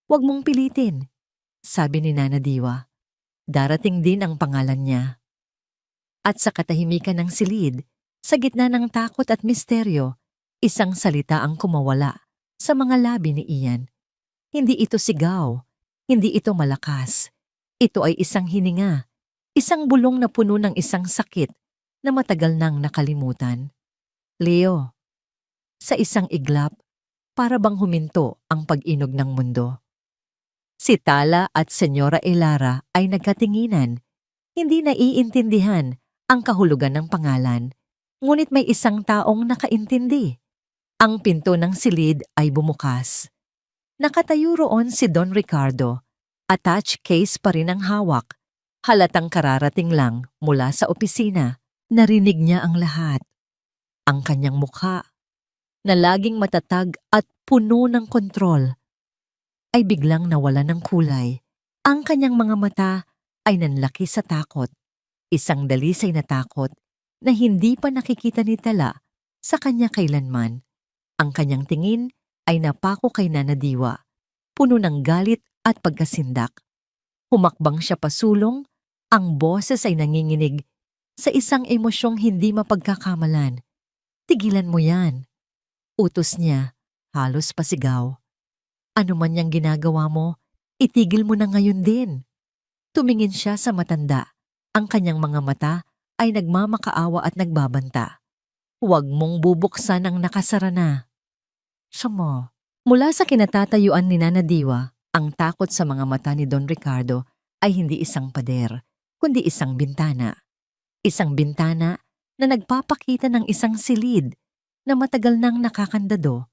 Huwag mong pilitin, sabi ni Nana Diwa. Darating din ang pangalan niya. At sa katahimikan ng silid, sa gitna ng takot at misteryo, isang salita ang kumawala sa mga labi ni Ian. Hindi ito sigaw, hindi ito malakas. Ito ay isang hininga, isang bulong na puno ng isang sakit na matagal nang nakalimutan. Leo, sa isang iglap, para bang huminto ang pag-inog ng mundo. Si Tala at Senyora Elara ay nagkatinginan, hindi naiintindihan ang kahulugan ng pangalan, ngunit may isang taong nakaintindi. Ang pinto ng silid ay bumukas. Nakatayo roon si Don Ricardo, attached case pa rin ang hawak, halatang kararating lang mula sa opisina. Narinig niya ang lahat. Ang kanyang mukha, na laging matatag at puno ng kontrol, ay biglang nawala ng kulay. Ang kanyang mga mata ay nanlaki sa takot. Isang dalisay na takot na hindi pa nakikita ni Tala sa kanya kailanman. Ang kanyang tingin ay napako kay Nana Diwa, puno ng galit at pagkasindak. Humakbang siya pasulong, ang boses ay nanginginig sa isang emosyong hindi mapagkakamalan. Tigilan mo yan. Utos niya, halos pasigaw. Ano man niyang ginagawa mo, itigil mo na ngayon din. Tumingin siya sa matanda. Ang kanyang mga mata ay nagmamakaawa at nagbabanta. Huwag mong bubuksan ang nakasara na. Sama. Mula sa kinatatayuan ni Nana Diwa, ang takot sa mga mata ni Don Ricardo ay hindi isang pader, kundi isang bintana. Isang bintana na nagpapakita ng isang silid na matagal nang nakakandado,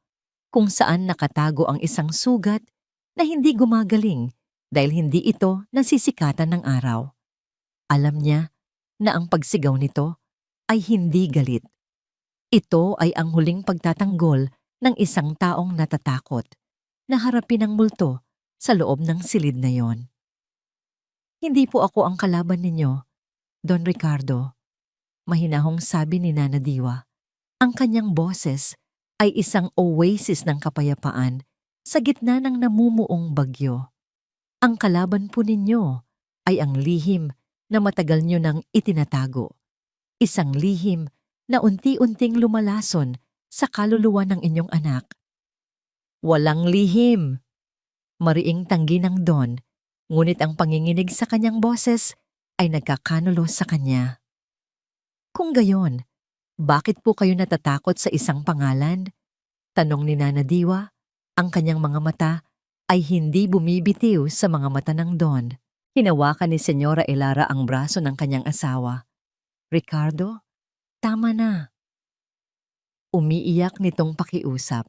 kung saan nakatago ang isang sugat na hindi gumagaling dahil hindi ito nasisikatan ng araw. Alam niya na ang pagsigaw nito ay hindi galit. Ito ay ang huling pagtatanggol ng isang taong natatakot na harapin ang multo sa loob ng silid na yon. Hindi po ako ang kalaban ninyo, Don Ricardo. Mahinahong sabi ni Nana Diwa. Ang kanyang boses ay isang oasis ng kapayapaan sa gitna ng namumuong bagyo. Ang kalaban po ninyo ay ang lihim na matagal nyo nang itinatago. Isang lihim na unti-unting lumalason sa kaluluwa ng inyong anak. Walang lihim! Mariing tanggi ng Don, ngunit ang panginginig sa kanyang boses ay nagkakanulo sa kanya. Kung gayon, bakit po kayo natatakot sa isang pangalan? Tanong ni Nana Diwa. Ang kanyang mga mata ay hindi bumibitiw sa mga mata ng Don. Hinawakan ni Senyora Elara ang braso ng kanyang asawa. Ricardo, tama na. Umiiyak nitong pakiusap.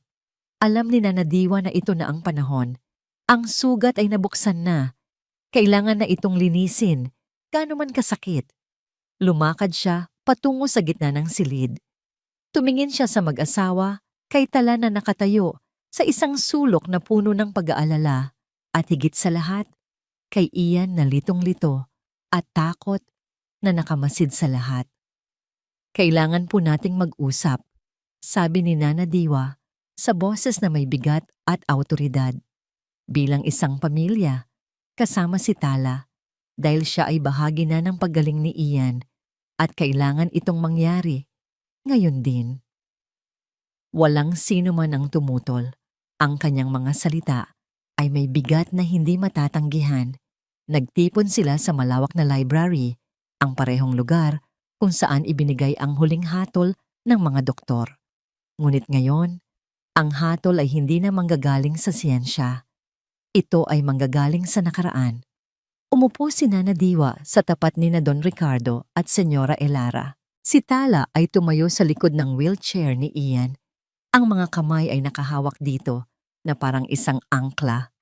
Alam ni Nana Diwa na ito na ang panahon. Ang sugat ay nabuksan na. Kailangan na itong linisin, gaano man kasakit. Lumakad siya patungo sa gitna ng silid. Tumingin siya sa mag-asawa kay Tala na nakatayo sa isang sulok na puno ng pag-aalala at higit sa lahat, kay Ian na litong-lito at takot na nakamasid sa lahat. Kailangan po nating mag-usap, sabi ni Nana Diwa sa boses na may bigat at autoridad. Bilang isang pamilya, kasama si Tala dahil siya ay bahagi na ng paggaling ni Ian at kailangan itong mangyari ngayon din. Walang sino man ang tumutol. Ang kanyang mga salita ay may bigat na hindi matatanggihan. Nagtipon sila sa malawak na library, ang parehong lugar kung saan ibinigay ang huling hatol ng mga doktor. Ngunit ngayon, ang hatol ay hindi na manggagaling sa siyensya. Ito ay manggagaling sa nakaraan. Umupo si Nana Diwa sa tapat ni na Don Ricardo at Senyora Elara. Si Tala ay tumayo sa likod ng wheelchair ni Ian. Ang mga kamay ay nakahawak dito na parang isang angkla.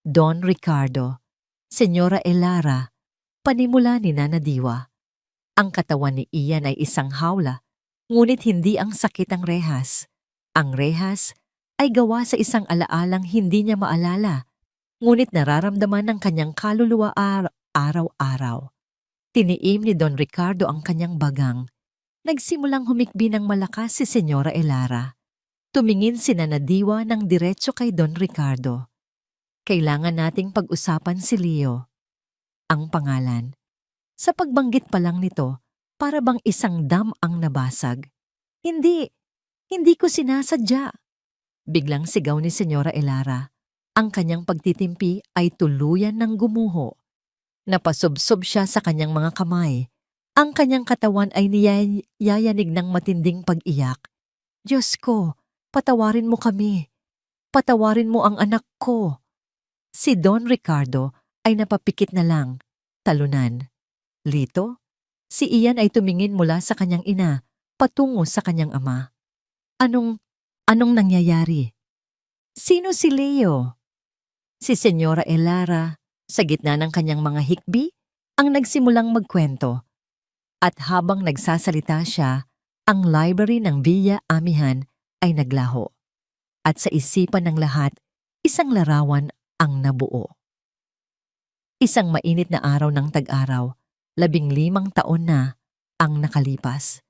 Don Ricardo, Senyora Elara, panimula ni Nana Diwa. Ang katawan ni Ian ay isang hawla, ngunit hindi ang sakit ang rehas. Ang rehas ay gawa sa isang alaalang hindi niya maalala, ngunit nararamdaman ng kanyang kaluluwa araw-araw. Tiniim ni Don Ricardo ang kanyang bagang. Nagsimulang humikbi ng malakas si Senyora Elara. Tumingin si Nana Diwa ng diretso kay Don Ricardo. Kailangan nating pag-usapan si Leo. Ang pangalan. Sa pagbanggit pa lang nito, para bang isang dam ang nabasag. Hindi ko sinasadya. Biglang sigaw ni Senyora Elara. Ang kanyang pagtitimpi ay tuluyan ng gumuho. Napasubsob siya sa kanyang mga kamay. Ang kanyang katawan ay niyayanig ng matinding pag-iyak. Diyos ko, patawarin mo kami. Patawarin mo ang anak ko. Si Don Ricardo ay napapikit na lang, talunan. Lito? Si Ian ay tumingin mula sa kanyang ina, patungo sa kanyang ama. Anong nangyayari? Sino si Leo? Si Senyora Elara, sa gitna ng kanyang mga hikbi, ang nagsimulang magkwento. At habang nagsasalita siya, ang library ng Villa Amihan ay naglaho. At sa isipan ng lahat, isang larawan ang nabuo. Isang mainit na araw ng tag-araw, 15 taon na ang nakalipas.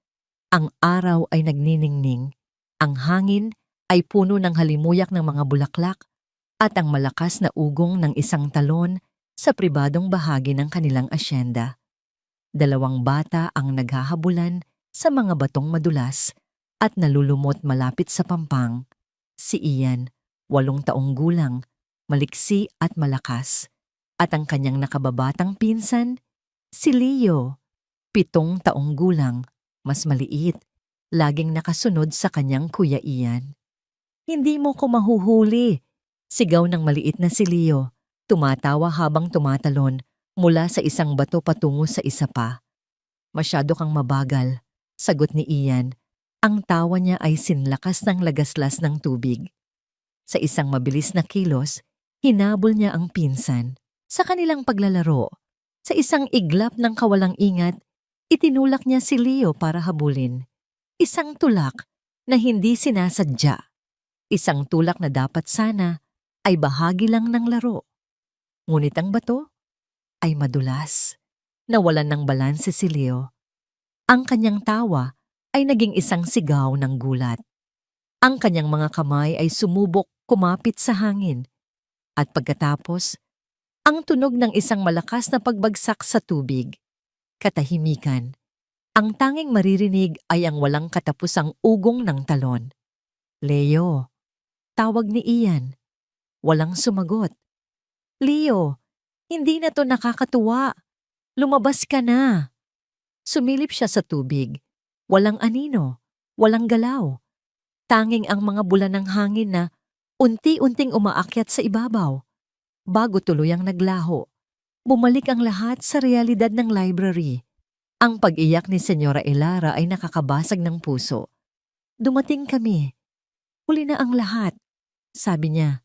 Ang araw ay nagniningning, ang hangin ay puno ng halimuyak ng mga bulaklak at ang malakas na ugong ng isang talon sa pribadong bahagi ng kanilang asyenda. 2 bata ang naghahabulan sa mga batong madulas at nalulumot malapit sa pampang. Si Ian, 8 taong gulang, maliksi at malakas. At ang kanyang nakababatang pinsan, si Leo, 7 taong gulang, mas maliit, laging nakasunod sa kanyang kuya Ian. "Hindi mo ko mahuhuli," sigaw ng maliit na si Leo, tumatawa habang tumatalon mula sa isang bato patungo sa isa pa. "Masyado kang mabagal," sagot ni Ian. Ang tawa niya ay sinlakas ng lagaslas ng tubig. Sa isang mabilis na kilos, hinabol niya ang pinsan. Sa kanilang paglalaro, sa isang iglap ng kawalang ingat, itinulak niya si Leo para habulin. Isang tulak na hindi sinasadya. Isang tulak na dapat sana ay bahagi lang ng laro. Ngunit ang bato ay madulas. Nawalan ng balanse si Leo. Ang kanyang tawa ay naging isang sigaw ng gulat. Ang kanyang mga kamay ay sumubok kumapit sa hangin. At pagkatapos, ang tunog ng isang malakas na pagbagsak sa tubig. Katahimikan. Ang tanging maririnig ay ang walang katapusang ugong ng talon. "Leo," tawag ni Ian. Walang sumagot. "Leo, hindi na to nakakatuwa. Lumabas ka na." Sumilip siya sa tubig. Walang anino, walang galaw. Tanging ang mga bulan ng hangin na unti-unting umaakyat sa ibabaw. Bago tuluyang naglaho, bumalik ang lahat sa realidad ng library. Ang pag-iyak ni Senyora Elara ay nakakabasag ng puso. "Dumating kami. Huli na ang lahat," sabi niya.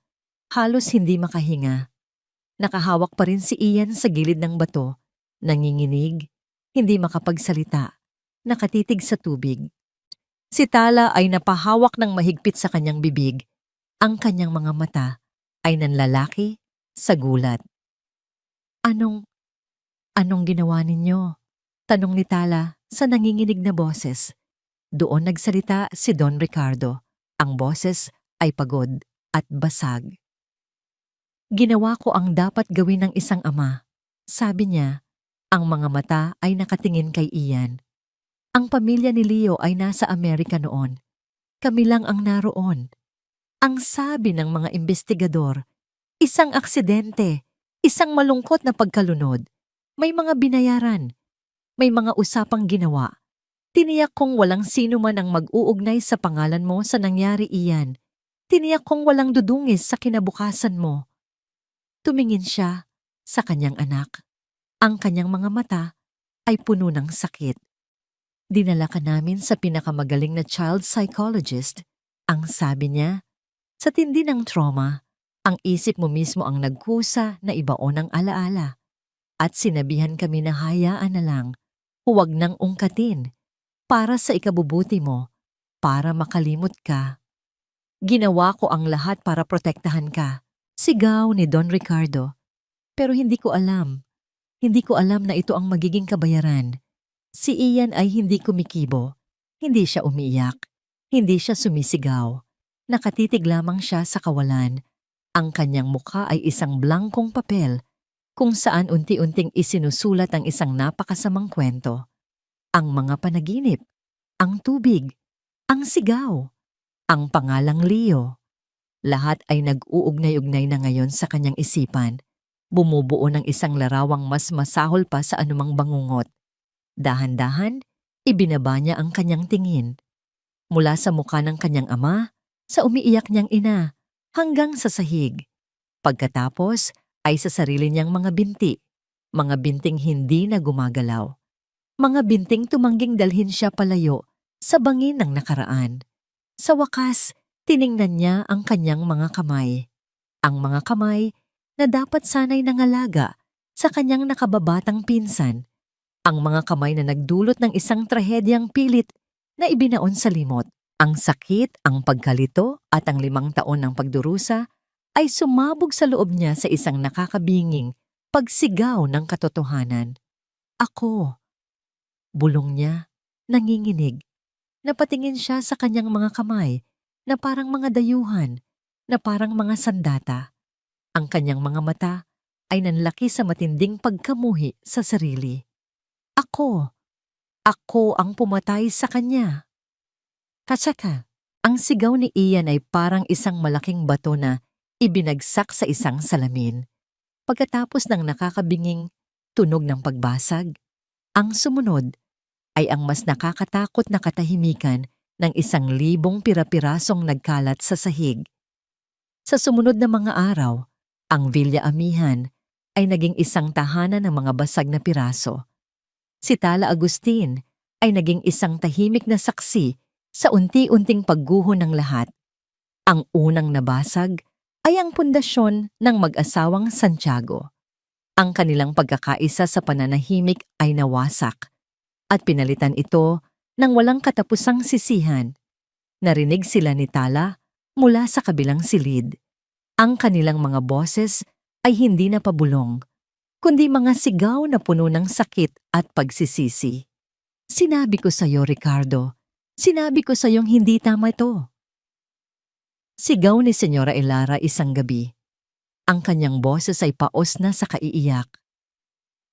Halos hindi makahinga. Nakahawak pa rin si Ian sa gilid ng bato, nanginginig, hindi makapagsalita, nakatitig sa tubig. Si Tala ay napahawak ng mahigpit sa kanyang bibig. Ang kanyang mga mata ay nanlalaki sa gulat. Anong ginawa ninyo?" Tanong ni Tala sa nanginginig na boses. Doon nagsalita si Don Ricardo. Ang boses ay pagod at basag. "Ginawa ko ang dapat gawin ng isang ama," sabi niya. Ang mga mata ay nakatingin kay Ian. "Ang pamilya ni Leo ay nasa Amerika noon. Kami lang ang naroon." Ang sabi ng mga investigador, isang aksidente, isang malungkot na pagkalunod. May mga binayaran, may mga usapang ginawa. Tiniyak kong walang sino man ang mag-uugnay sa pangalan mo sa nangyari, Ian. Tiniyak kong walang dudungis sa kinabukasan mo. Tumingin siya sa kanyang anak. Ang kanyang mga mata ay puno ng sakit. "Dinala ka namin sa pinakamagaling na child psychologist," ang sabi niya. "Sa tindi ng trauma, ang isip mo mismo ang nagkusa na ibaon ang alaala. At sinabihan kami na hayaan na lang, huwag nang ungkatin, para sa ikabubuti mo, para makalimot ka. Ginawa ko ang lahat para protektahan ka," sigaw ni Don Ricardo. "Pero hindi ko alam na ito ang magiging kabayaran." Si Ian ay hindi kumikibo, hindi siya umiiyak, hindi siya sumisigaw. Nakatitig lamang siya sa kawalan. Ang kanyang mukha ay isang blankong papel kung saan unti-unting isinusulat ang isang napakasamang kwento. Ang mga panaginip, ang tubig, ang sigaw, ang pangalang Leo. Lahat ay nag-uugnay-ugnay na ngayon sa kanyang isipan. Bumubuo ng isang larawang mas masahol pa sa anumang bangungot. Dahan-dahan, ibinaba niya ang kanyang tingin. Mula sa mukha ng kanyang ama, sa umiiyak niyang ina, hanggang sa sahig. Pagkatapos ay sa sarili niyang mga binti, mga binting hindi na gumagalaw. Mga binting tumangging dalhin siya palayo sa bangin ng nakaraan. Sa wakas, tiningnan niya ang kanyang mga kamay. Ang mga kamay na dapat sana'y nangalaga sa kanyang nakababatang pinsan. Ang mga kamay na nagdulot ng isang trahedyang pilit na ibinaon sa limot. Ang sakit, ang pagkalito at ang 5 taon ng pagdurusa ay sumabog sa loob niya sa isang nakakabinging pagsigaw ng katotohanan. Ako. Bulong niya, nanginginig. Napatingin siya sa kanyang mga kamay na parang mga dayuhan, na parang mga sandata. Ang kanyang mga mata ay nanlaki sa matinding pagkamuhi sa sarili. Ako. Ako ang pumatay sa kanya. Kasaka, ang sigaw ni Ian ay parang isang malaking bato na ibinagsak sa isang salamin. Pagkatapos ng nakakabinging tunog ng pagbasag, ang sumunod ay ang mas nakakatakot na katahimikan ng 1,000 pira-pirasong nagkalat sa sahig. Sa sumunod na mga araw, ang Villa Amihan ay naging isang tahanan ng mga basag na piraso. Si Tala Agustin ay naging isang tahimik na saksi sa unti-unting pagguho ng lahat. Ang unang nabasag ay ang pundasyon ng mag-asawang Santiago. Ang kanilang pagkakaisa sa pananahimik ay nawasak at pinalitan ito ng walang katapusang sisihan. Narinig sila ni Tala mula sa kabilang silid. Ang kanilang mga boses ay hindi na pabulong, kundi mga sigaw na puno ng sakit at pagsisisi. Sinabi ko sa iyo, Ricardo. Sinabi ko sa iyong hindi tama ito. Sigaw ni Senyora Elara isang gabi. Ang kanyang boses ay paos na sa kaiiyak.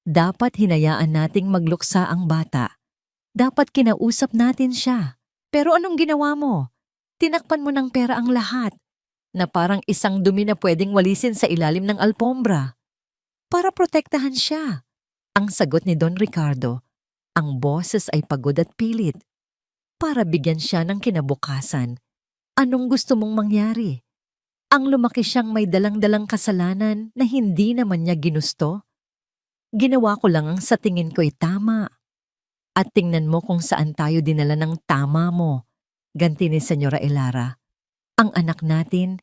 Dapat hinayaan nating magluksa ang bata. Dapat kinausap natin siya. Pero anong ginawa mo? Tinakpan mo ng pera ang lahat, na parang isang dumi na pwedeng walisin sa ilalim ng alpombra. Para protektahan siya. Ang sagot ni Don Ricardo, ang boses ay pagod at pilit. Para bigyan siya ng kinabukasan. Anong gusto mong mangyari? Ang lumaki siyang may dalang-dalang kasalanan na hindi naman niya ginusto? Ginawa ko lang ang sa tingin ko'y tama. At tingnan mo kung saan tayo dinala ng tama mo, ganti ni Senyora Elara. Ang anak natin,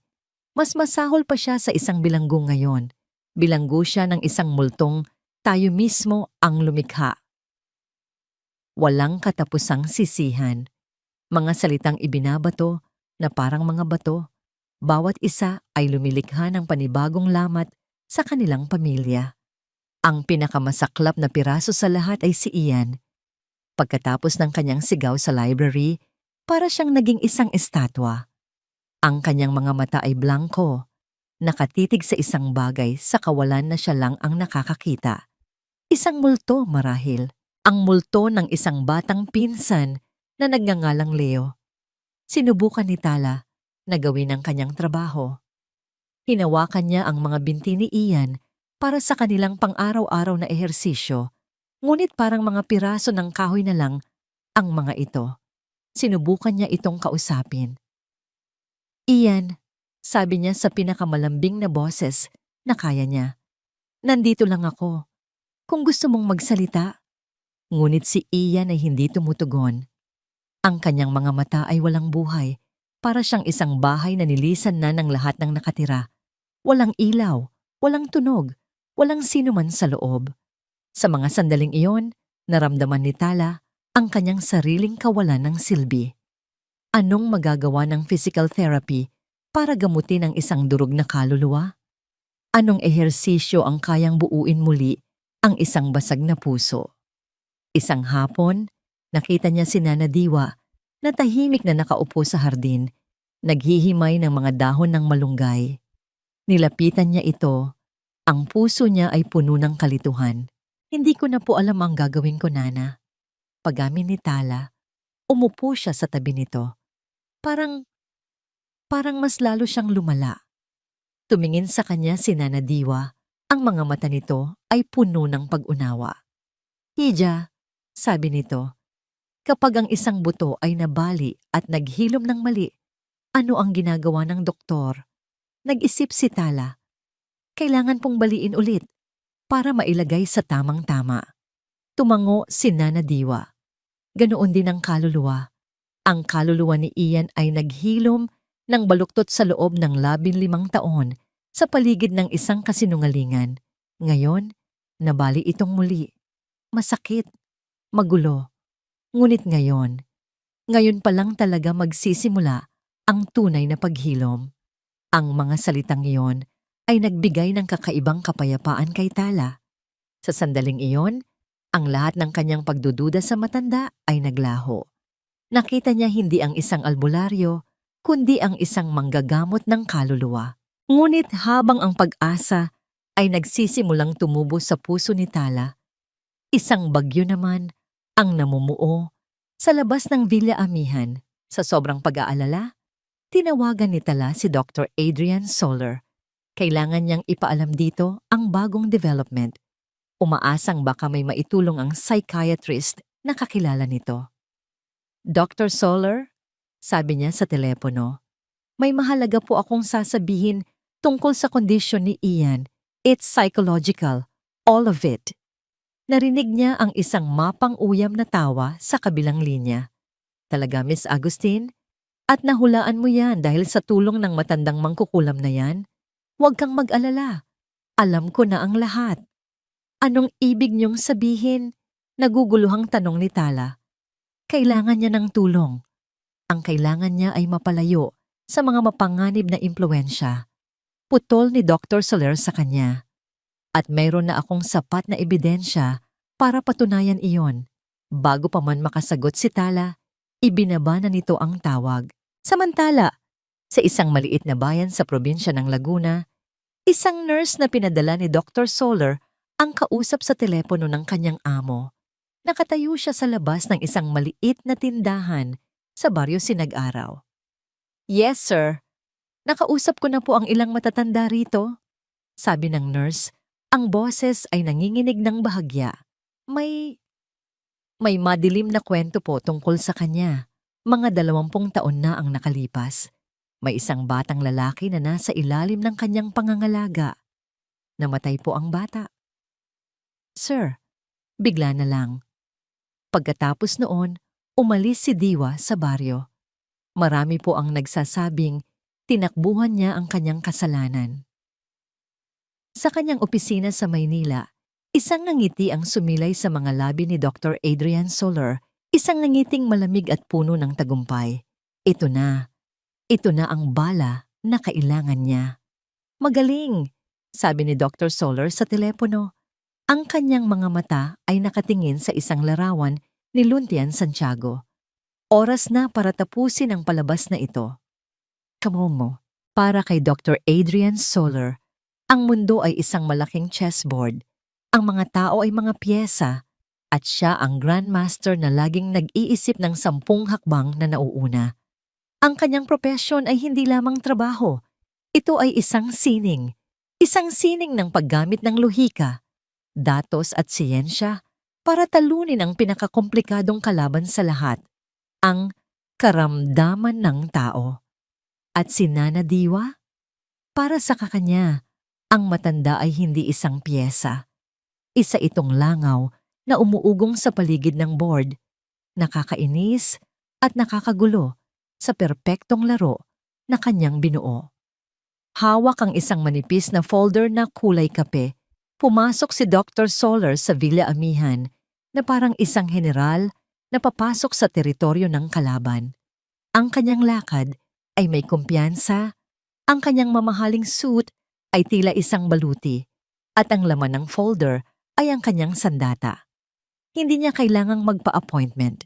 mas masahol pa siya sa isang bilanggo ngayon. Bilanggo siya ng isang multong tayo mismo ang lumikha. Walang katapusang sisihan. Mga salitang ibinabato na parang mga bato. Bawat isa ay lumilikha ng panibagong lamat sa kanilang pamilya. Ang pinakamasaklap na piraso sa lahat ay si Ian. Pagkatapos ng kanyang sigaw sa library, para siyang naging isang estatwa. Ang kanyang mga mata ay blanko, nakatitig sa isang bagay sa kawalan na siya lang ang nakakakita. Isang multo marahil, ang multo ng isang batang pinsan na nagngangalang Leo. Sinubukan ni Tala na gawin ang kanyang trabaho. Hinawakan niya ang mga binti ni Ian para sa kanilang pang-araw-araw na ehersisyo, ngunit parang mga piraso ng kahoy na lang ang mga ito. Sinubukan niya itong kausapin. Ian, sabi niya sa pinakamalambing na boses na kaya niya. Nandito lang ako. Kung gusto mong magsalita. Ngunit si Ian ay hindi tumutugon. Ang kanyang mga mata ay walang buhay. Para siyang isang bahay na nilisan na ng lahat ng nakatira. Walang ilaw, walang tunog, walang sino man sa loob. Sa mga sandaling iyon, naramdaman ni Tala ang kanyang sariling kawalan ng silbi. Anong magagawa ng physical therapy para gamutin ang isang durog na kaluluwa? Anong ehersisyo ang kayang buuin muli ang isang basag na puso? Isang hapon, nakita niya si Nana Diwa na tahimik na nakaupo sa hardin, naghihimay ng mga dahon ng malunggay. Nilapitan niya ito. Ang puso niya ay puno ng kalituhan. Hindi ko na po alam ang gagawin ko, Nana. Pag-amin ni Tala, umupo siya sa tabi nito. Parang mas lalo siyang lumala. Tumingin sa kanya si Nana Diwa. Ang mga mata nito ay puno ng pag-unawa. Hija, sabi nito, kapag ang isang buto ay nabali at naghilom ng mali, ano ang ginagawa ng doktor? Nag-isip si Tala. Kailangan pong baliin ulit para mailagay sa tamang-tama. Tumango si Nana Diwa. Ganoon din ang kaluluwa. Ang kaluluwa ni Ian ay naghilom ng baluktot sa loob ng 15 taon sa paligid ng isang kasinungalingan. Ngayon, nabali itong muli. Masakit, magulo. Ngunit ngayon pa lang talaga magsisimula ang tunay na paghilom. Ang mga salitang iyon ay nagbigay ng kakaibang kapayapaan kay Tala. Sa sandaling iyon, Ang lahat ng kanyang pagdududa sa matanda ay naglaho. Nakita niya hindi ang isang albularyo, kundi ang isang manggagamot ng kaluluwa. Ngunit habang ang pag-asa ay nagsisimulang tumubo sa puso ni Tala, isang bagyo naman ang namumuo sa labas ng Villa Amihan. Sa sobrang pag-aalala, tinawagan ni Tala si Dr. Adrian Soler. Kailangan niyang ipaalam dito ang bagong development. Umaasang baka may maitulong ang psychiatrist na kakilala nito. Dr. Soler, sabi niya sa telepono, may mahalaga po akong sasabihin tungkol sa kondisyon ni Ian. It's psychological, all of it. Narinig niya ang isang mapang-uyam na tawa sa kabilang linya. Talaga, Miss Agustin? At nahulaan mo yan dahil sa tulong ng matandang mangkukulam na yan? Huwag kang mag-alala. Alam ko na ang lahat. Anong ibig niyong sabihin? Naguguluhang tanong ni Tala. Kailangan niya ng tulong. Ang kailangan niya ay mapalayo sa mga mapanganib na impluensya. Putol ni Dr. Soler sa kanya. At mayroon na akong sapat na ebidensya para patunayan iyon. Bago pa man makasagot si Tala, ibinaba na nito ang tawag. Samantala, sa isang maliit na bayan sa probinsya ng Laguna, isang nurse na pinadala ni Dr. Soler ang kausap sa telepono ng kanyang amo. Nakatayo siya sa labas ng isang maliit na tindahan sa baryo Sinag-araw. Yes, sir. Nakausap ko na po ang ilang matatanda rito. Sabi ng nurse, ang boses ay nanginginig ng bahagya. May madilim na kwento po tungkol sa kanya. Mga 20 taon na ang nakalipas. May isang batang lalaki na nasa ilalim ng kanyang pangangalaga. Namatay po ang bata. Sir, bigla na lang. Pagkatapos noon, umalis si Diwa sa baryo. Marami po ang nagsasabing tinakbuhan niya ang kanyang kasalanan. Sa kanyang opisina sa Maynila, isang ngiti ang sumilay sa mga labi ni Dr. Adrian Soler, isang ngiting malamig at puno ng tagumpay. Ito na ang bala na kailangan niya. Magaling, sabi ni Dr. Soler sa telepono. Ang kanyang mga mata ay nakatingin sa isang larawan ni Luntian Santiago. Oras na para tapusin ang palabas na ito. Kamomo, para kay Dr. Adrian Soler, ang mundo ay isang malaking chessboard. Ang mga tao ay mga piyesa at siya ang grandmaster na laging nag-iisip ng 10 hakbang na nauuna. Ang kanyang propesyon ay hindi lamang trabaho. Ito ay isang sining ng paggamit ng lohika, datos at siyensya para talunin ang pinakakomplikadong kalaban sa lahat, ang karamdaman ng tao. At si Nana Diwa? Para sa kakanya, ang matanda ay hindi isang piyesa. Isa itong langaw na umuugong sa paligid ng board, nakakainis at nakakagulo sa perpektong laro na kanyang binuo. Hawak ang isang manipis na folder na kulay kape. Pumasok si Dr. Soler sa Villa Amihan na parang isang general na papasok sa teritoryo ng kalaban. Ang kanyang lakad ay may kumpiyansa, ang kanyang mamahaling suit ay tila isang baluti, at ang laman ng folder ay ang kanyang sandata. Hindi niya kailangang magpa-appointment.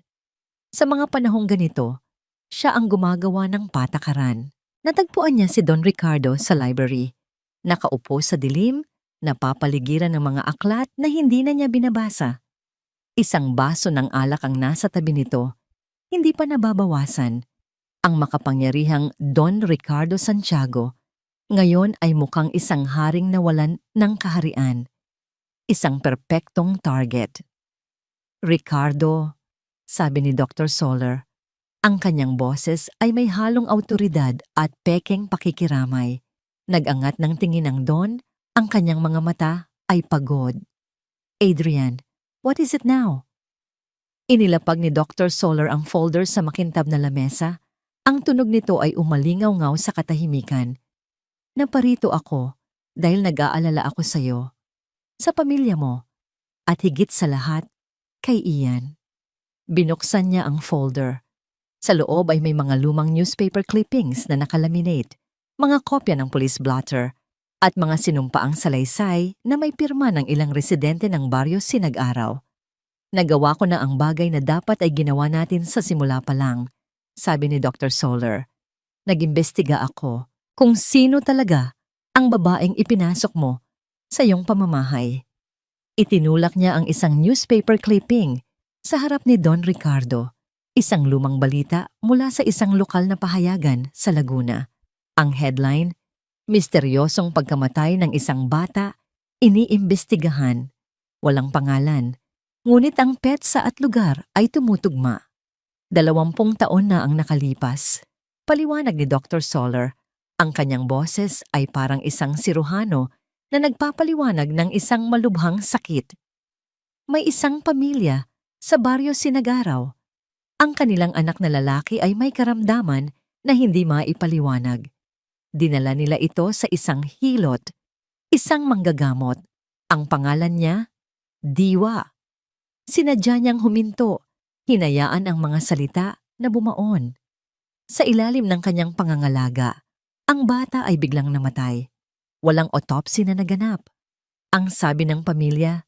Sa mga panahong ganito, siya ang gumagawa ng patakaran. Natagpuan niya si Don Ricardo sa library. Nakaupo sa dilim, napapaligiran ng mga aklat na hindi na niya binabasa. Isang baso ng alak ang nasa tabi nito, hindi pa nababawasan. Ang makapangyarihang Don Ricardo Santiago ngayon ay mukhang isang haring nawalan ng kaharian. Isang perpektong target. Ricardo, sabi ni Dr. Soler, ang kanyang boses ay may halong awtoridad at pekeng pakikiramay. Nag-angat ng tingin ng Don, ang kanyang mga mata ay pagod. Adrian, what is it now? Inilapag ni Dr. Soler ang folder sa makintab na lamesa. Ang tunog nito ay umalingaw-ngaw sa katahimikan. Naparito ako dahil nag-aalala ako sa iyo, sa pamilya mo, at higit sa lahat, kay Ian. Binuksan niya ang folder. Sa loob ay may mga lumang newspaper clippings na nakalaminate, mga kopya ng police blotter, at mga sinumpaang salaysay na may pirma ng ilang residente ng baryo Sinag-araw. Nagawa ko na ang bagay na dapat ay ginawa natin sa simula pa lang, sabi ni Dr. Solar. Nag-imbestiga ako kung sino talaga ang babaeng ipinasok mo sa iyong pamamahay. Itinulak niya ang isang newspaper clipping sa harap ni Don Ricardo, isang lumang balita mula sa isang lokal na pahayagan sa Laguna. Ang headline, misteryosong pagkamatay ng isang bata, iniimbestigahan. Walang pangalan, ngunit ang petsa at lugar ay tumutugma. 20 taon na ang nakalipas. Paliwanag ni Dr. Solar, ang kanyang boses ay parang isang siruhano na nagpapaliwanag ng isang malubhang sakit. May isang pamilya sa Baryo Sinagaraw. Ang kanilang anak na lalaki ay may karamdaman na hindi maipaliwanag. Dinala nila ito sa isang hilot, isang manggagamot. Ang pangalan niya, Diwa. Sinadya niyang huminto, hinayaan ang mga salita na bumaon. Sa ilalim ng kanyang pangangalaga, ang bata ay biglang namatay. Walang autopsy na naganap. Ang sabi ng pamilya,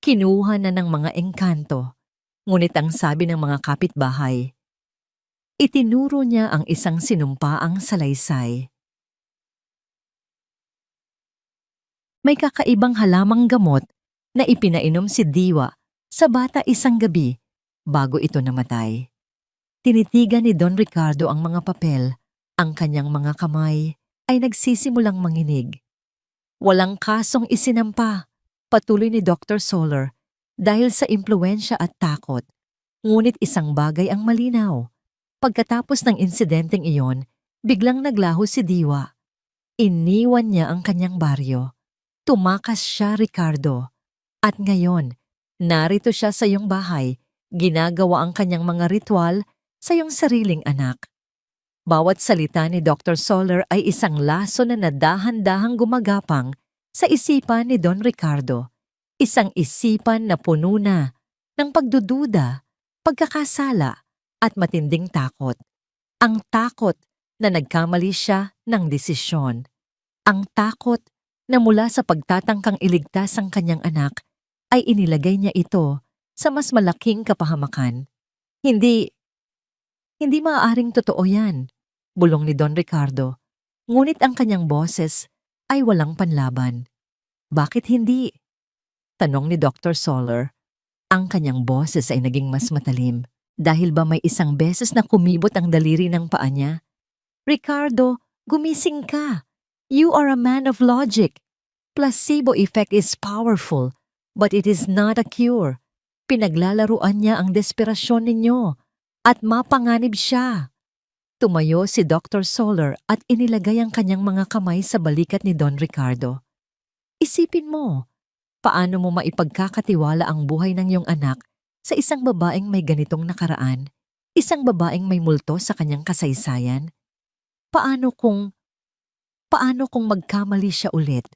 kinuha na ng mga engkanto. Ngunit ang sabi ng mga kapitbahay, itinuro niya ang isang sinumpaang salaysay. May kakaibang halamang gamot na ipinainom si Diwa sa bata isang gabi bago ito namatay. Tinitigan ni Don Ricardo ang mga papel, ang kanyang mga kamay ay nagsisimulang manginig. Walang kasong isinampa, patuloy ni Dr. Solar, dahil sa impluensya at takot. Ngunit isang bagay ang malinaw. Pagkatapos ng insidenteng iyon, biglang naglaho si Diwa. Iniwan niya ang kanyang baryo. Tumakas siya, Ricardo. At ngayon, narito siya sa iyong bahay, ginagawa ang kanyang mga ritual sa iyong sariling anak. Bawat salita ni Dr. Solar ay isang laso na nadahan-dahang gumagapang sa isipan ni Don Ricardo. Isang isipan na puno na ng pagdududa, pagkakasala at matinding takot. Ang takot na nagkamali siya ng desisyon. Ang takot na mula sa pagtatangkang iligtas ang kanyang anak ay inilagay niya ito sa mas malaking kapahamakan. Hindi maaaring totoo yan, bulong ni Don Ricardo. Ngunit ang kanyang boses ay walang panlaban. Bakit hindi? Tanong ni Dr. Solar. Ang kanyang boses ay naging mas matalim. Dahil ba may isang beses na kumibot ang daliri ng paa niya? Ricardo, gumising ka. You are a man of logic. Placebo effect is powerful, but it is not a cure. Pinaglalaruan niya ang desperasyon ninyo at mapanganib siya. Tumayo si Dr. Solar at inilagay ang kanyang mga kamay sa balikat ni Don Ricardo. Isipin mo, paano mo maipagkakatiwala ang buhay ng iyong anak sa isang babaeng may ganitong nakaraan, isang babaeng may multo sa kanyang kasaysayan? Paano kung magkamali siya ulit?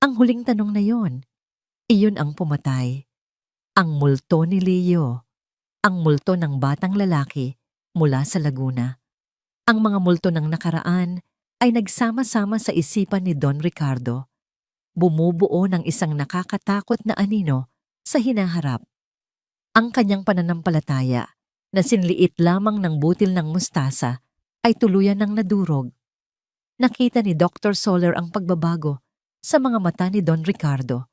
Ang huling tanong na yon, iyon ang pumatay. Ang multo ni Leo. Ang multo ng batang lalaki mula sa Laguna. Ang mga multo ng nakaraan ay nagsama-sama sa isipan ni Don Ricardo. Bumubuo ng isang nakakatakot na anino sa hinaharap. Ang kanyang pananampalataya na sinliit lamang ng butil ng mustasa ay tuluyan ng nadurog. Nakita ni Dr. Solar ang pagbabago sa mga mata ni Don Ricardo.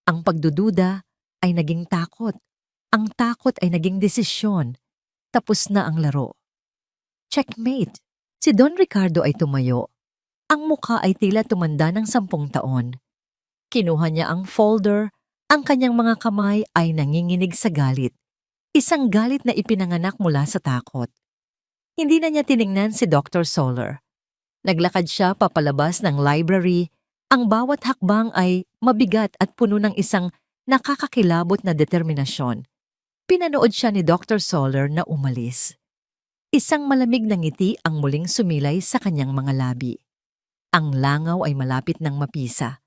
Ang pagdududa ay naging takot. Ang takot ay naging desisyon. Tapos na ang laro. Checkmate. Si Don Ricardo ay tumayo. Ang mukha ay tila tumanda ng 10 taon. Kinuha niya ang folder. Ang kanyang mga kamay ay nanginginig sa galit. Isang galit na ipinanganak mula sa takot. Hindi na niya tiningnan si Dr. Solar. Naglakad siya papalabas ng library. Ang bawat hakbang ay mabigat at puno ng isang nakakakilabot na determinasyon. Pinanood siya ni Dr. Solar na umalis. Isang malamig na ngiti ang muling sumilay sa kanyang mga labi. Ang langaw ay malapit ng mapisa.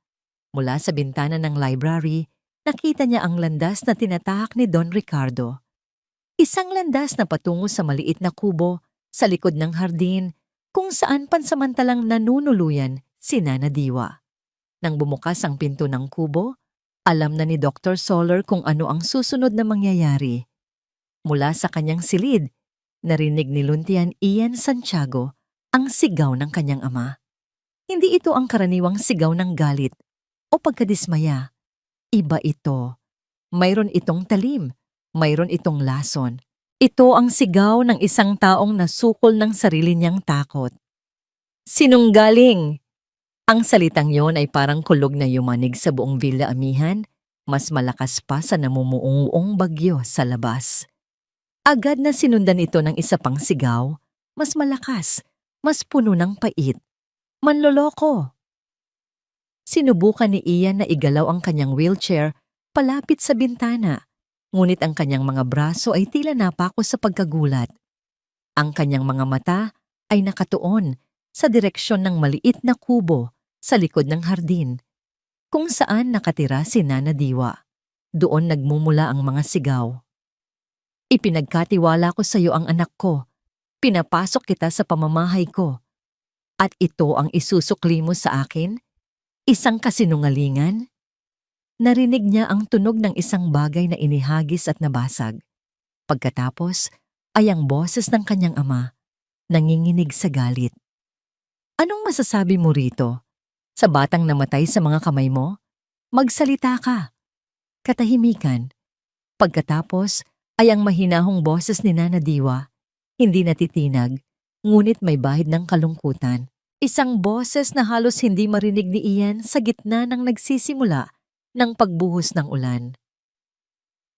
Mula sa bintana ng library, nakita niya ang landas na tinatahak ni Don Ricardo. Isang landas na patungo sa maliit na kubo sa likod ng hardin kung saan pansamantalang nanunuluyan si Nana Diwa. Nang bumukas ang pinto ng kubo, Alam na ni Dr. Soller kung ano ang susunod na mangyayari. Mula sa kanyang silid, narinig ni Luntian Ian Santiago ang sigaw ng kanyang ama. Hindi ito ang karaniwang sigaw ng galit o pagkadismaya. Iba ito. Mayroon itong talim, mayroon itong lason. Ito ang sigaw ng isang taong nasukol ng sarili niyang takot. Sinunggaling! Ang salitang yon ay parang kulog na yumanig sa buong Villa Amihan, mas malakas pa sa namumuong bagyo sa labas. Agad na sinundan ito ng isa pang sigaw, mas malakas, mas puno ng pait. Manloloko! Sinubukan ni Ian na igalaw ang kanyang wheelchair palapit sa bintana, ngunit ang kanyang mga braso ay tila napako sa pagkagulat. Ang kanyang mga mata ay nakatuon sa direksyon ng maliit na kubo sa likod ng hardin, kung saan nakatira si Nana Diwa. Doon nagmumula ang mga sigaw. Ipinagkatiwala ko sa iyo ang anak ko. Pinapasok kita sa pamamahay ko. At ito ang isusukli mo sa akin? Isang kasinungalingan? Narinig niya ang tunog ng isang bagay na inihagis at nabasag. Pagkatapos ay ang boses ng kanyang ama, nanginginig sa galit. Anong masasabi mo rito? Sa batang namatay sa mga kamay mo? Magsalita ka. Katahimikan. Pagkatapos ay ang mahinahong boses ni Nana Diwa, hindi natitinag, ngunit may bahid ng kalungkutan. Isang boses na halos hindi marinig ni Ian sa gitna ng nagsisimula ng pagbuhos ng ulan.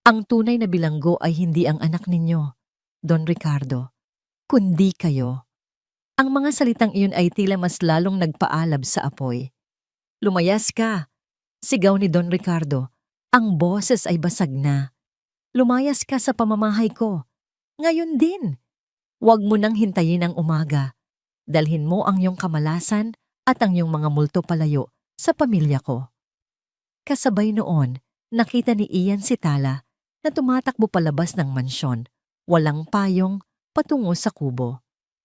Ang tunay na bilanggo ay hindi ang anak ninyo, Don Ricardo, kundi kayo. Ang mga salitang iyon ay tila mas lalong nagpaalab sa apoy. Lumayas ka! Sigaw ni Don Ricardo. Ang boses ay basag na. Lumayas ka sa pamamahay ko. Ngayon din. Huwag mo nang hintayin ang umaga. Dalhin mo ang iyong kamalasan at ang iyong mga multo palayo sa pamilya ko. Kasabay noon, nakita ni Ian si Tala na tumatakbo palabas ng mansyon, walang payong, patungo sa kubo.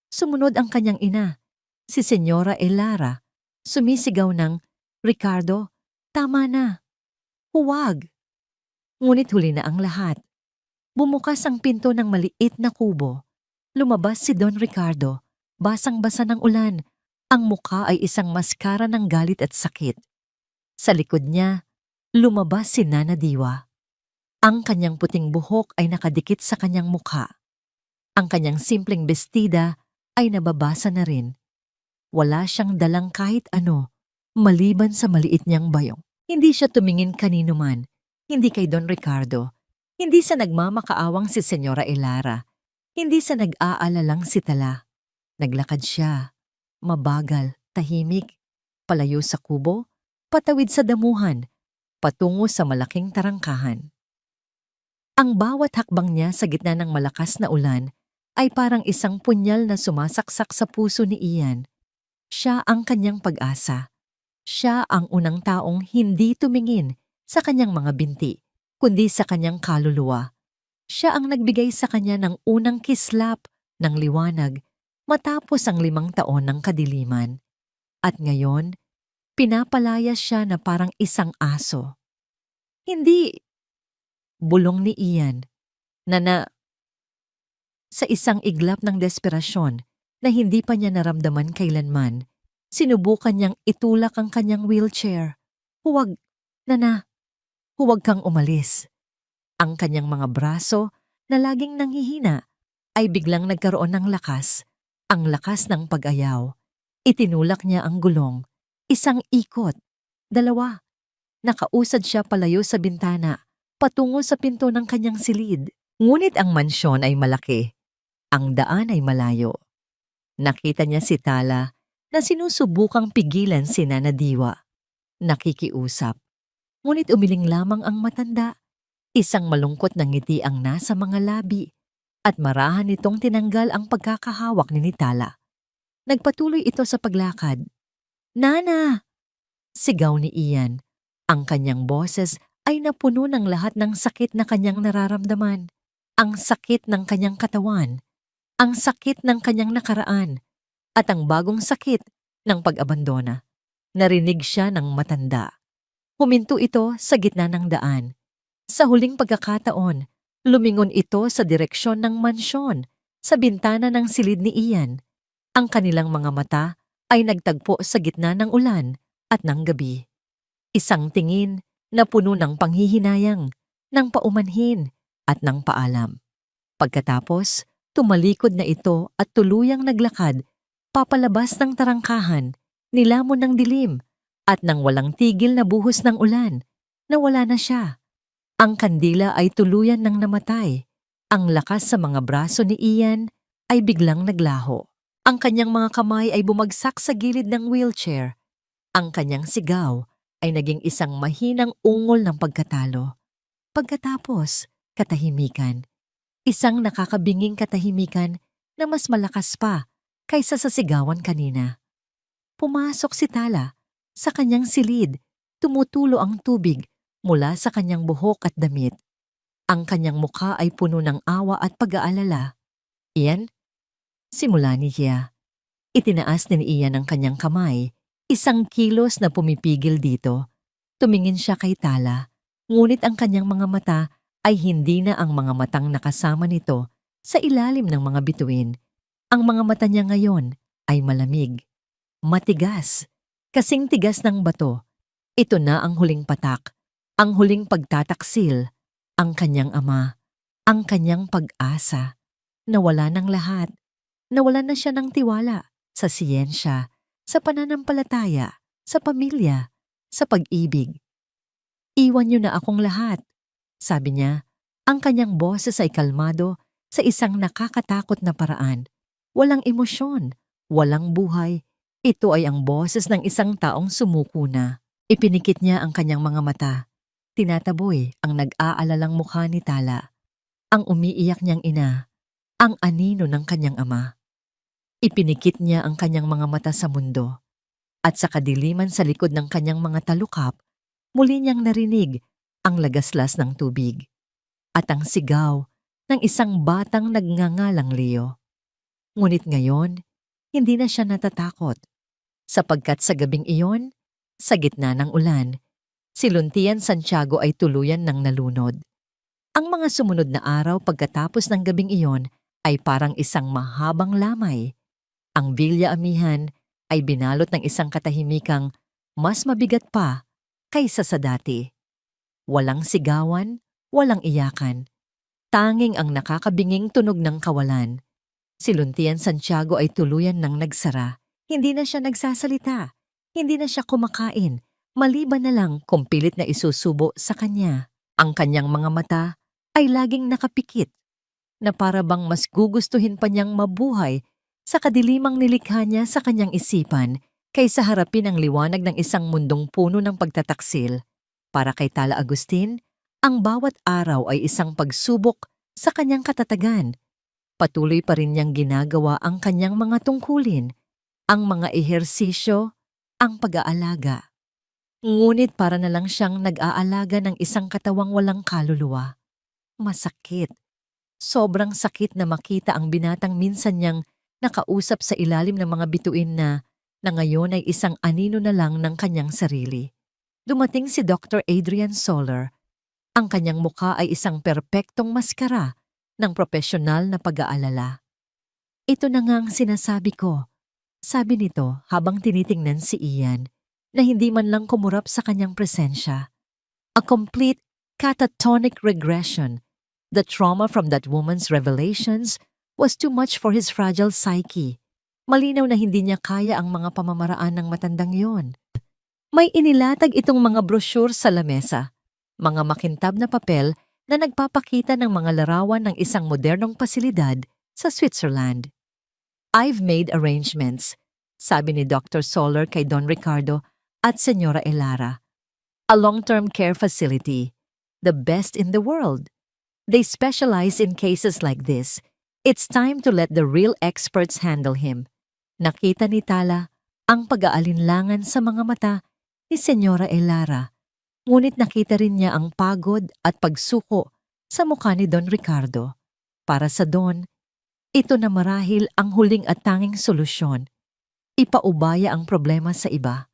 Sumunod ang kanyang ina, si Senyora Elara, sumisigaw ng, "Ricardo, tama na. Huwag." Ngunit huli na ang lahat. Bumukas ang pinto ng maliit na kubo. Lumabas si Don Ricardo, basang-basa ng ulan. Ang mukha ay isang maskara ng galit at sakit. Sa likod niya, lumabas si Nana Diwa. Ang kanyang puting buhok ay nakadikit sa kanyang mukha. Ang kanyang simpleng bestida ay nababasa na rin. Wala siyang dalang kahit ano, maliban sa maliit niyang bayong. Hindi siya tumingin kanino man, hindi kay Don Ricardo, hindi sa nagmamakaawang si Senyora Elara, hindi sa nag-aalalang si Tala. Naglakad siya, mabagal, tahimik, palayo sa kubo, patawid sa damuhan, patungo sa malaking tarangkahan. Ang bawat hakbang niya sa gitna ng malakas na ulan ay parang isang punyal na sumasaksak sa puso ni Ian. Siya ang kanyang pag-asa. Siya ang unang taong hindi tumingin sa kanyang mga binti, kundi sa kanyang kaluluwa. Siya ang nagbigay sa kanya ng unang kislap ng liwanag matapos ang 5 taon ng kadiliman. At ngayon, pinapalaya siya na parang isang aso. Hindi, bulong ni Ian, na sa isang iglap ng desperasyon na hindi pa niya naramdaman kailanman, sinubukan niyang itulak ang kanyang wheelchair. Huwag, Nana, huwag kang umalis. Ang kanyang mga braso na laging nanghihina ay biglang nagkaroon ng lakas, ang lakas ng pag-ayaw. Itinulak niya ang gulong, isang ikot, 2. Nakausad siya palayo sa bintana, patungo sa pinto ng kanyang silid. Ngunit ang mansyon ay malaki. Ang daan ay malayo. Nakita niya si Tala na sinusubukang pigilan si Nana Diwa. Nakikiusap. Ngunit umiling lamang ang matanda. Isang malungkot na ngiti ang nasa mga labi at marahan nitong tinanggal ang pagkakahawak ni Tala. Nagpatuloy ito sa paglakad. "Nana!" Sigaw ni Ian. Ang kanyang boses ay napuno ng lahat ng sakit na kanyang nararamdaman. Ang sakit ng kanyang katawan, ang sakit ng kanyang nakaraan, at ang bagong sakit ng pag-abandona. Narinig siya ng matanda. Huminto ito sa gitna ng daan. Sa huling pagkakataon, lumingon ito sa direksyon ng mansyon, sa bintana ng silid ni Ian. Ang kanilang mga mata ay nagtagpo sa gitna ng ulan at ng gabi. Isang tingin na puno ng panghihinayang, ng paumanhin at ng paalam. Pagkatapos, tumalikod na ito at tuluyang naglakad papalabas ng tarangkahan, nilamon ng dilim at nang walang tigil na buhos ng ulan, nawala na siya. Ang kandila ay tuluyan ng namatay. Ang lakas sa mga braso ni Ian ay biglang naglaho. Ang kanyang mga kamay ay bumagsak sa gilid ng wheelchair. Ang kanyang sigaw ay naging isang mahinang ungol ng pagkatalo. Pagkatapos, katahimikan. Isang nakakabinging katahimikan na mas malakas pa kaysa sa sigawan kanina. Pumasok si Tala. Sa kanyang silid, tumutulo ang tubig mula sa kanyang buhok at damit. Ang kanyang mukha ay puno ng awa at pag-aalala. Ian? Simula ni Hia. Itinaas ni Ian ang kanyang kamay, isang kilos na pumipigil dito. Tumingin siya kay Tala, ngunit ang kanyang mga mata ay hindi na ang mga matang nakasama nito sa ilalim ng mga bituin. Ang mga mata niya ngayon ay malamig, matigas, kasing tigas ng bato. Ito na ang huling patak, ang huling pagtataksil, ang kanyang ama, ang kanyang pag-asa. Nawala ng lahat. Nawalan na siya ng tiwala sa siyensya, sa pananampalataya, sa pamilya, sa pag-ibig. Iwan niyo na akong lahat, sabi niya. Ang kanyang boses ay kalmado sa isang nakakatakot na paraan. Walang emosyon, walang buhay. Ito ay ang boses ng isang taong sumuko na. Ipinikit niya ang kanyang mga mata. Tinataboy ang nag-aalalang mukha ni Tala. Ang umiiyak niyang ina, ang anino ng kanyang ama. Ipinikit niya ang kanyang mga mata sa mundo. At sa kadiliman sa likod ng kanyang mga talukap, muli niyang narinig ang lagaslas ng tubig. At ang sigaw ng isang batang nagngangalang Leo. Ngunit ngayon, hindi na siya natatakot. Sapagkat sa gabing iyon, sa gitna ng ulan, si Luntian Santiago ay tuluyan ng nalunod. Ang mga sumunod na araw pagkatapos ng gabing iyon ay parang isang mahabang lamay. Ang Villa Amihan ay binalot ng isang katahimikang mas mabigat pa kaysa sa dati. Walang sigawan, walang iyakan. Tanging ang nakakabinging tunog ng kawalan. Si Luntian Santiago ay tuluyan ng nagsara. Hindi na siya nagsasalita. Hindi na siya kumakain. Maliban na lang kung pilit na isusubo sa kanya. Ang kanyang mga mata ay laging nakapikit na para bang mas gugustuhin pa niyang mabuhay sa kadilimang nilikha niya sa kanyang isipan kaysa harapin ang liwanag ng isang mundong puno ng pagtataksil. Para kay Tala Agustin, ang bawat araw ay isang pagsubok sa kanyang katatagan. Patuloy pa rin niyang ginagawa ang kanyang mga tungkulin, ang mga ehersisyo, ang pag-aalaga. Ngunit para na lang siyang nag-aalaga ng isang katawang walang kaluluwa. Masakit. Sobrang sakit na makita ang binatang minsan niyang nakausap sa ilalim ng mga bituin na ngayon ay isang anino na lang ng kanyang sarili. Dumating si Dr. Adrian Soler. Ang kanyang mukha ay isang perpektong maskara ng propesyonal na pag-aalala. Ito na nga ang sinasabi ko, sabi nito habang tinitingnan si Ian na hindi man lang kumurap sa kanyang presensya. A complete catatonic regression. The trauma from that woman's revelations was too much for his fragile psyche. Malinaw na hindi niya kaya ang mga pamamaraan ng matandang yon. May inilatag itong mga brochure sa lamesa, mga makintab na papel na nagpapakita ng mga larawan ng isang modernong pasilidad sa Switzerland. I've made arrangements, sabi ni Dr. Soler kay Don Ricardo at Senyora Elara. A long-term care facility, the best in the world. They specialize in cases like this. It's time to let the real experts handle him. Nakita ni Tala ang pag-aalinlangan sa mga mata ni Senyora Elara. Ngunit nakita rin niya ang pagod at pagsuko sa mukha ni Don Ricardo. Para sa Don, ito na marahil ang huling at tanging solusyon. Ipaubaya ang problema sa iba.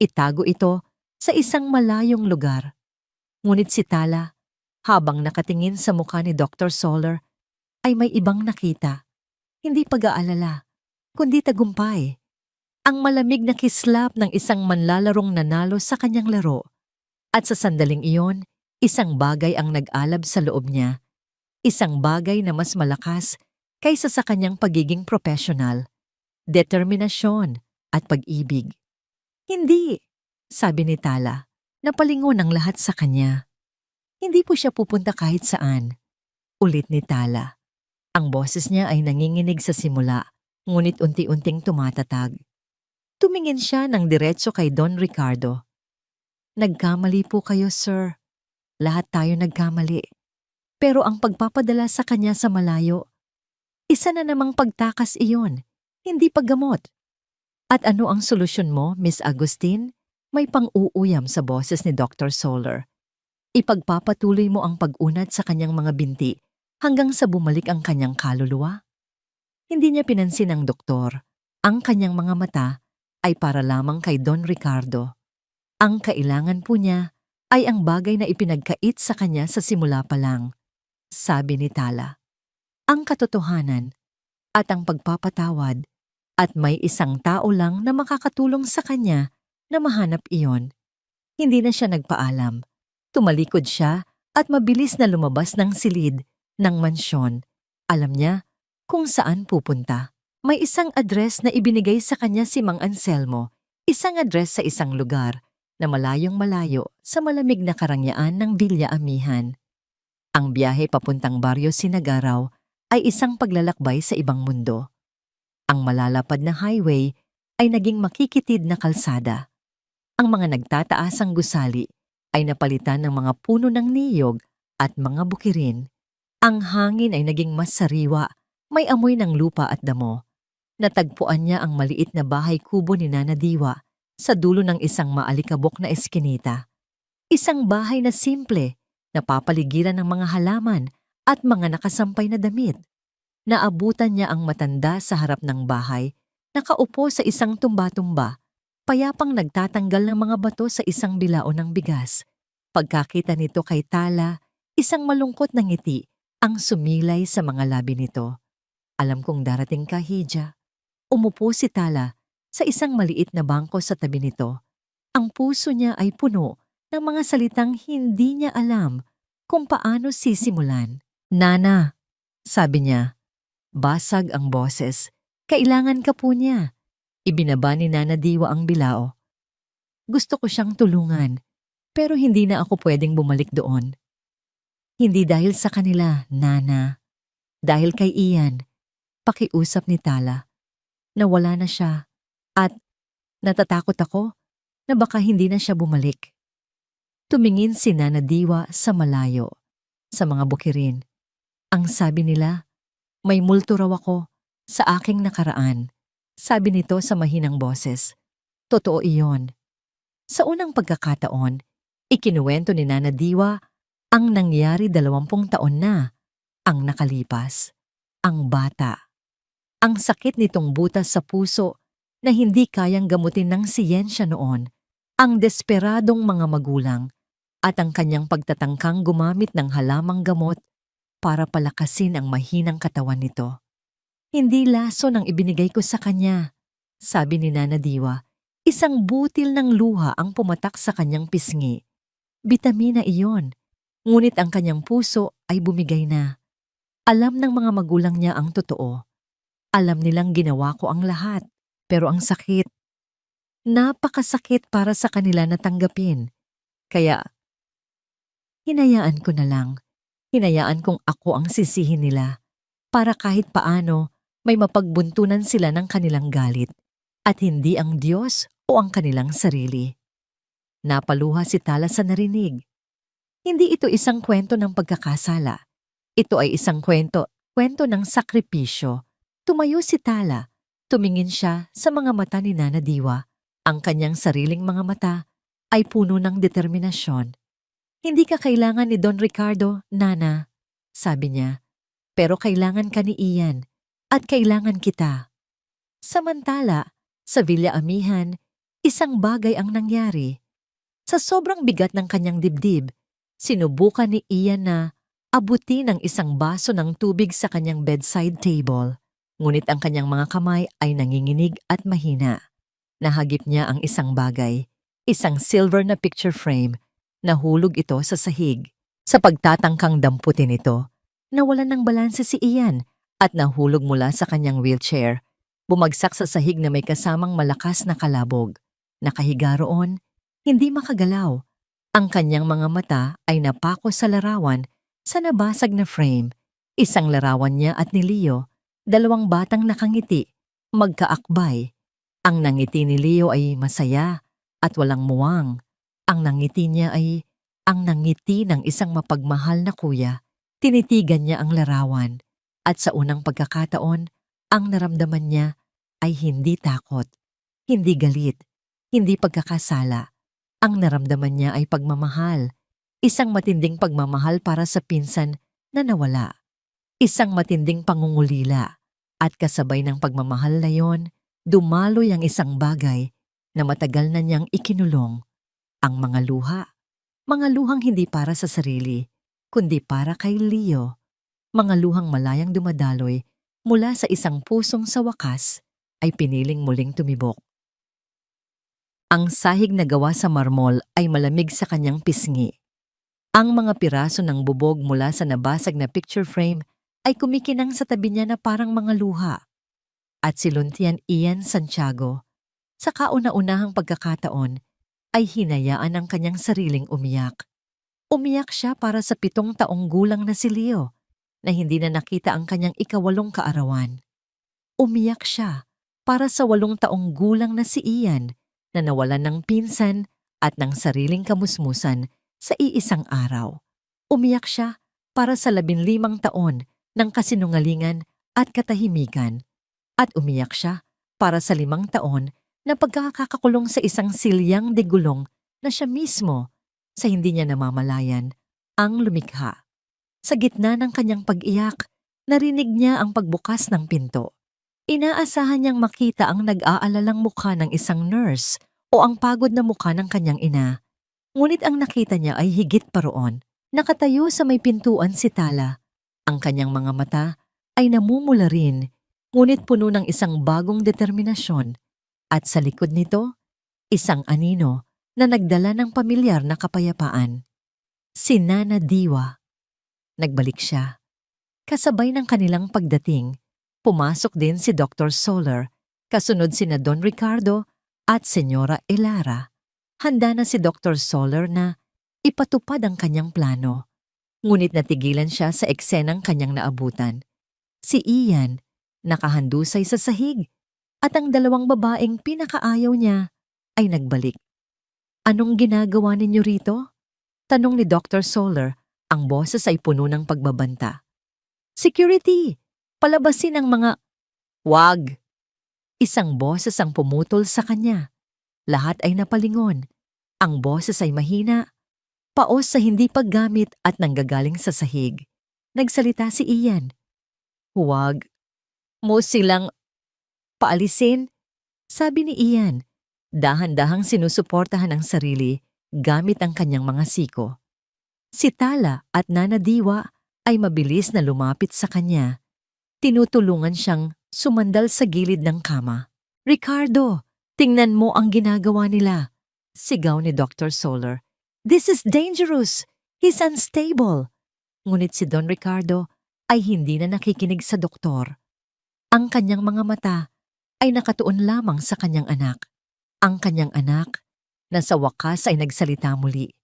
Itago ito sa isang malayong lugar. Ngunit si Tala, habang nakatingin sa mukha ni Dr. Solar, ay may ibang nakita. Hindi pag-aalala, kundi tagumpay. Ang malamig na kislap ng isang manlalarong nanalo sa kanyang laro. At sa sandaling iyon, isang bagay ang nag-alab sa loob niya. Isang bagay na mas malakas kaysa sa kanyang pagiging profesional. Determinasyon at pag-ibig. Hindi, sabi ni Tala, napalingon ang lahat sa kanya. Hindi po siya pupunta kahit saan. Ulit ni Tala. Ang boses niya ay nanginginig sa simula, ngunit unti-unting tumatatag. Tumingin siya ng diretso kay Don Ricardo. Nagkamali po kayo, sir. Lahat tayo nagkamali. Pero ang pagpapadala sa kanya sa malayo, isa na namang pagtakas iyon, hindi paggamot. At ano ang solusyon mo, Miss Agustin? May pang-uuyam sa boses ni Dr. Solar. Ipagpapatuloy mo ang pag-unat sa kanyang mga binti hanggang sa bumalik ang kanyang kaluluwa? Hindi niya pinansin ng doktor. Ang kanyang mga mata ay para lamang kay Don Ricardo. Ang kailangan po niya ay ang bagay na ipinagkait sa kanya sa simula pa lang, sabi ni Tala. Ang katotohanan at ang pagpapatawad, at may isang tao lang na makakatulong sa kanya na mahanap iyon. Hindi na siya nagpaalam. Tumalikod siya at mabilis na lumabas ng silid ng mansyon. Alam niya kung saan pupunta. May isang address na ibinigay sa kanya si Mang Anselmo, isang address sa isang lugar na malayong malayo sa malamig na karangyaan ng Villa Amihan. Ang biyahe papuntang Barrio Sinagaraw ay isang paglalakbay sa ibang mundo. Ang malalapad na highway ay naging makikitid na kalsada. Ang mga nagtataasang gusali ay napalitan ng mga puno ng niyog at mga bukirin. Ang hangin ay naging mas sariwa, may amoy ng lupa at damo. Natagpuan niya ang maliit na bahay kubo ni Nana Diwa sa dulo ng isang maalikabok na eskinita. Isang bahay na simple, napapaligiran ng mga halaman at mga nakasampay na damit. Naabutan niya ang matanda sa harap ng bahay, nakaupo sa isang tumba-tumba, payapang nagtatanggal ng mga bato sa isang bilao ng bigas. Pagkakita nito kay Tala, isang malungkot na ngiti ang sumilay sa mga labi nito. Alam kong darating ka, Hija. Umupo si Tala sa isang maliit na bangko sa tabi nito. Ang puso niya ay puno ng mga salitang hindi niya alam kung paano sisimulan. Nana, sabi niya. Basag ang boses. Kailangan ka po niya. Ibinaba ni Nana Diwa ang bilao. Gusto ko siyang tulungan, pero hindi na ako pwedeng bumalik doon. Hindi dahil sa kanila, Nana. Dahil kay Ian, pakiusap ni Tala. Nawala na siya at natatakot ako na baka hindi na siya bumalik. Tumingin si Nana Diwa sa malayo, sa mga bukirin. Ang sabi nila, may multo raw ako sa aking nakaraan. Sabi nito sa mahinang boses. Totoo iyon. Sa unang pagkakataon, ikinuwento ni Nana Diwa ang nangyari 20 taon na ang nakalipas. Ang bata. Ang sakit nitong butas sa puso na hindi kayang gamutin ng siyensya noon, ang desperadong mga magulang at ang kanyang pagtatangkang gumamit ng halamang gamot para palakasin ang mahinang katawan nito. Hindi laso nang ibinigay ko sa kanya, sabi ni Nana Diwa. Isang butil ng luha ang pumatak sa kanyang pisngi. Bitamina iyon, ngunit ang kanyang puso ay bumigay na. Alam ng mga magulang niya ang totoo. Alam nilang ginawa ko ang lahat, pero ang sakit. Napakasakit para sa kanila na tanggapin. Kaya, hinayaan ko na lang. Hinayaan kong ako ang sisihin nila para kahit paano may mapagbuntunan sila ng kanilang galit at hindi ang Diyos o ang kanilang sarili. Napaluha si Tala sa narinig. Hindi ito isang kwento ng pagkakasala. Ito ay isang kwento ng sakripisyo. Tumayo si Tala. Tumingin siya sa mga mata ni Nana Diwa. Ang kanyang sariling mga mata ay puno ng determinasyon. Hindi ka kailangan ni Don Ricardo, Nana, sabi niya. Pero kailangan ka ni Ian at kailangan kita. Samantala, sa Villa Amihan, isang bagay ang nangyari. Sa sobrang bigat ng kanyang dibdib, sinubukan ni Ian na abutin ang isang baso ng tubig sa kanyang bedside table. Ngunit ang kanyang mga kamay ay nanginginig at mahina. Nahagip niya ang isang bagay, isang silver na picture frame. Nahulog ito sa sahig. Sa pagtatangkang damputin ito, nawalan ng balanse si Ian at nahulog mula sa kanyang wheelchair. Bumagsak sa sahig na may kasamang malakas na kalabog. Nakahiga roon, hindi makagalaw. Ang kanyang mga mata ay napako sa larawan sa nabasag na frame. Isang larawan niya at ni Leo, dalawang batang nakangiti, magkaakbay. Ang nangiti ni Leo ay masaya at walang muwang. Ang nangiti niya ay ang nangiti ng isang mapagmahal na kuya. Tinitigan niya ang larawan at sa unang pagkakataon, ang naramdaman niya ay hindi takot, hindi galit, hindi pagkakasala. Ang naramdaman niya ay pagmamahal, isang matinding pagmamahal para sa pinsan na nawala. Isang matinding pangungulila at kasabay ng pagmamahal na yon, dumaloy ang isang bagay na matagal na niyang ikinulong, ang mga luha. Mga luhang hindi para sa sarili, kundi para kay Leo. Mga luhang malayang dumadaloy mula sa isang pusong sa wakas ay piniling muling tumibok. Ang sahig na gawa sa marmol ay malamig sa kanyang pisngi. Ang mga piraso ng bubog mula sa nabasag na picture frame ay kumikinang sa tabi niya na parang mga luha. At si Luntian Ian Santiago, sa kauna-unahang pagkakataon, ay hinayaan ang kanyang sariling umiyak. Umiyak siya para sa 7 taong gulang na si Leo, na hindi na nakita ang kanyang ika-8 kaarawan. Umiyak siya para sa 8 taong gulang na si Ian, na nawalan ng pinsan at ng sariling kamusmusan sa iisang araw. Umiyak siya para sa 15 taon ng kasinungalingan at katahimikan. At umiyak siya para sa 5 taon na pagkakakulong sa isang silyang de gulong na siya mismo, sa hindi niya namamalayan, ang lumikha. Sa gitna ng kanyang pag-iyak, narinig niya ang pagbukas ng pinto. Inaasahan niyang makita ang nag-aalalang mukha ng isang nurse o ang pagod na mukha ng kanyang ina. Ngunit ang nakita niya ay higit pa roon. Nakatayo sa may pintuan si Tala. Ang kanyang mga mata ay namumula rin, ngunit puno ng isang bagong determinasyon. At sa likod nito, isang anino na nagdala ng pamilyar na kapayapaan. Si Nana Diwa. Nagbalik siya. Kasabay ng kanilang pagdating, pumasok din si Dr. Soler, kasunod sina Don Ricardo at Senyora Elara. Handa na si Dr. Soler na ipatupad ang kanyang plano. Ngunit natigilan siya sa eksenang kanyang naabutan. Si Ian, nakahandusay sa sahig, at ang 2 babaeng pinakaayaw niya ay nagbalik. "Anong ginagawa ninyo rito?" tanong ni Dr. Soler. Ang boses ay puno ng pagbabanta. "Security! Palabasin ang mga—" "Wag!" Isang boses ang pumutol sa kanya. Lahat ay napalingon. Ang boses ay mahina, paos sa hindi paggamit at nanggagaling sa sahig. Nagsalita si Ian. "Huwag mo silang paalisin," sabi ni Ian. Dahan-dahang sinusuportahan ang sarili gamit ang kanyang mga siko. Si Tala at Nana Diwa ay mabilis na lumapit sa kanya. Tinutulungan siyang sumandal sa gilid ng kama. "Ricardo, tingnan mo ang ginagawa nila," sigaw ni Dr. Soler. "This is dangerous. He's unstable." Ngunit si Don Ricardo ay hindi na nakikinig sa doktor. Ang kanyang mga mata ay nakatuon lamang sa kanyang anak. Ang kanyang anak na sa wakas ay nagsalita muli.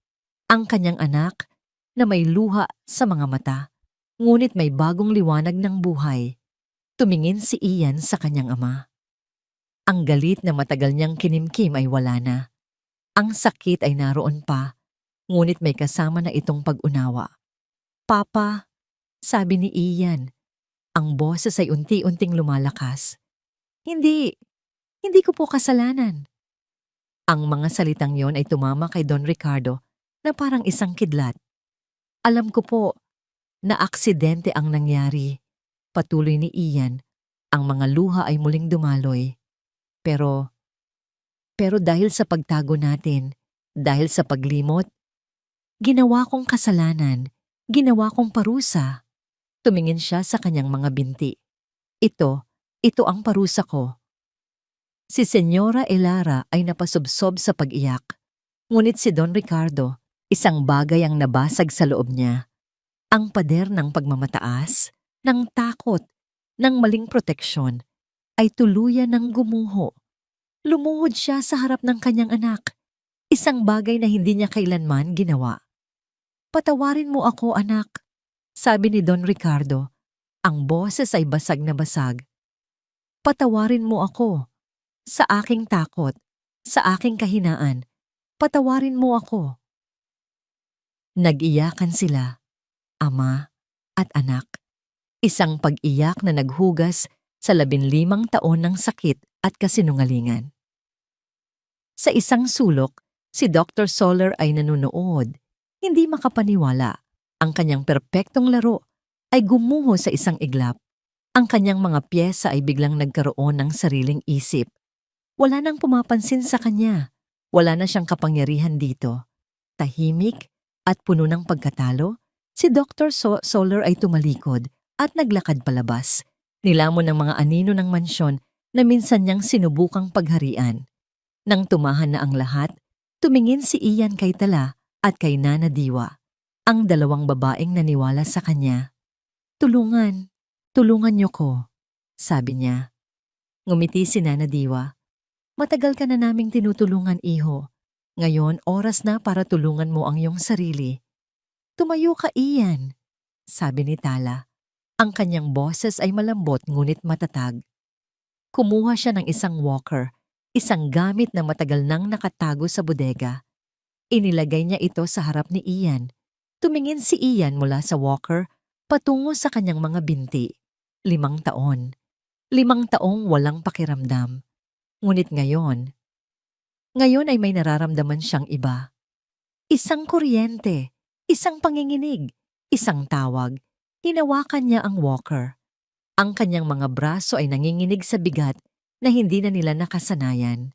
Ang kanyang anak na may luha sa mga mata, ngunit may bagong liwanag ng buhay. Tumingin si Ian sa kanyang ama. Ang galit na matagal niyang kinimkim ay wala na. Ang sakit ay naroon pa, ngunit may kasama na itong pag-unawa. "Papa," sabi ni Ian. Ang boses ay unti-unting lumalakas. Hindi ko po kasalanan." Ang mga salitang yon ay tumama kay Don Ricardo na parang isang kidlat. "Alam ko po na aksidente ang nangyari," patuloy ni Ian. Ang mga luha ay muling dumaloy. Pero dahil sa pagtago natin, Dahil sa paglimot, ginawa kong kasalanan, ginawa kong parusa. Tumingin siya sa kanyang mga binti. Ito ang parusa ko. Si Senyora Elara ay napasubsob sa pag-iyak. Ngunit si Don Ricardo, isang bagay ang nabasag sa loob niya. Ang pader ng pagmamataas, ng takot, ng maling proteksyon, ay tuluyan ng gumuho. Lumuhod siya sa harap ng kanyang anak. Isang bagay na hindi niya kailanman ginawa. "Patawarin mo ako, anak," sabi ni Don Ricardo. Ang boses ay basag na basag. "Patawarin mo ako. Sa aking takot, sa aking kahinaan, patawarin mo ako." Nag-iyakan sila, ama at anak. Isang pag-iyak na naghugas sa 15 taon ng sakit at kasinungalingan. Sa isang sulok, si Dr. Soler ay nanunood. Hindi makapaniwala. Ang kanyang perpektong laro ay gumuho sa isang iglap. Ang kanyang mga piyesa ay biglang nagkaroon ng sariling isip. Wala nang pumapansin sa kanya. Wala na siyang kapangyarihan dito. Tahimik at puno ng pagkatalo, si Dr. Soler ay tumalikod at naglakad palabas. Nilamon ng mga anino ng mansyon na minsan niyang sinubukang pagharian. Nang tumahan na ang lahat, tumingin si Ian kay Tala at kay Nana Diwa, ang dalawang babaeng naniwala sa kanya. Tulungan niyo ko," sabi niya. Ngumiti si Nana Diwa. "Matagal ka na naming tinutulungan, iho. Ngayon, oras na para tulungan mo ang iyong sarili." "Tumayo ka, Ian," sabi ni Tala. Ang kanyang boses ay malambot ngunit matatag. Kumuha siya ng isang walker, isang gamit na matagal nang nakatago sa bodega. Inilagay niya ito sa harap ni Ian. Tumingin si Ian mula sa walker patungo sa kanyang mga binti. 5 taon. 5 taong walang pakiramdam. Ngunit ngayon ay may nararamdaman siyang iba. Isang kuryente, isang panginginig, isang tawag. Hinawakan niya ang walker. Ang kanyang mga braso ay nanginginig sa bigat na hindi na nila nakasanayan.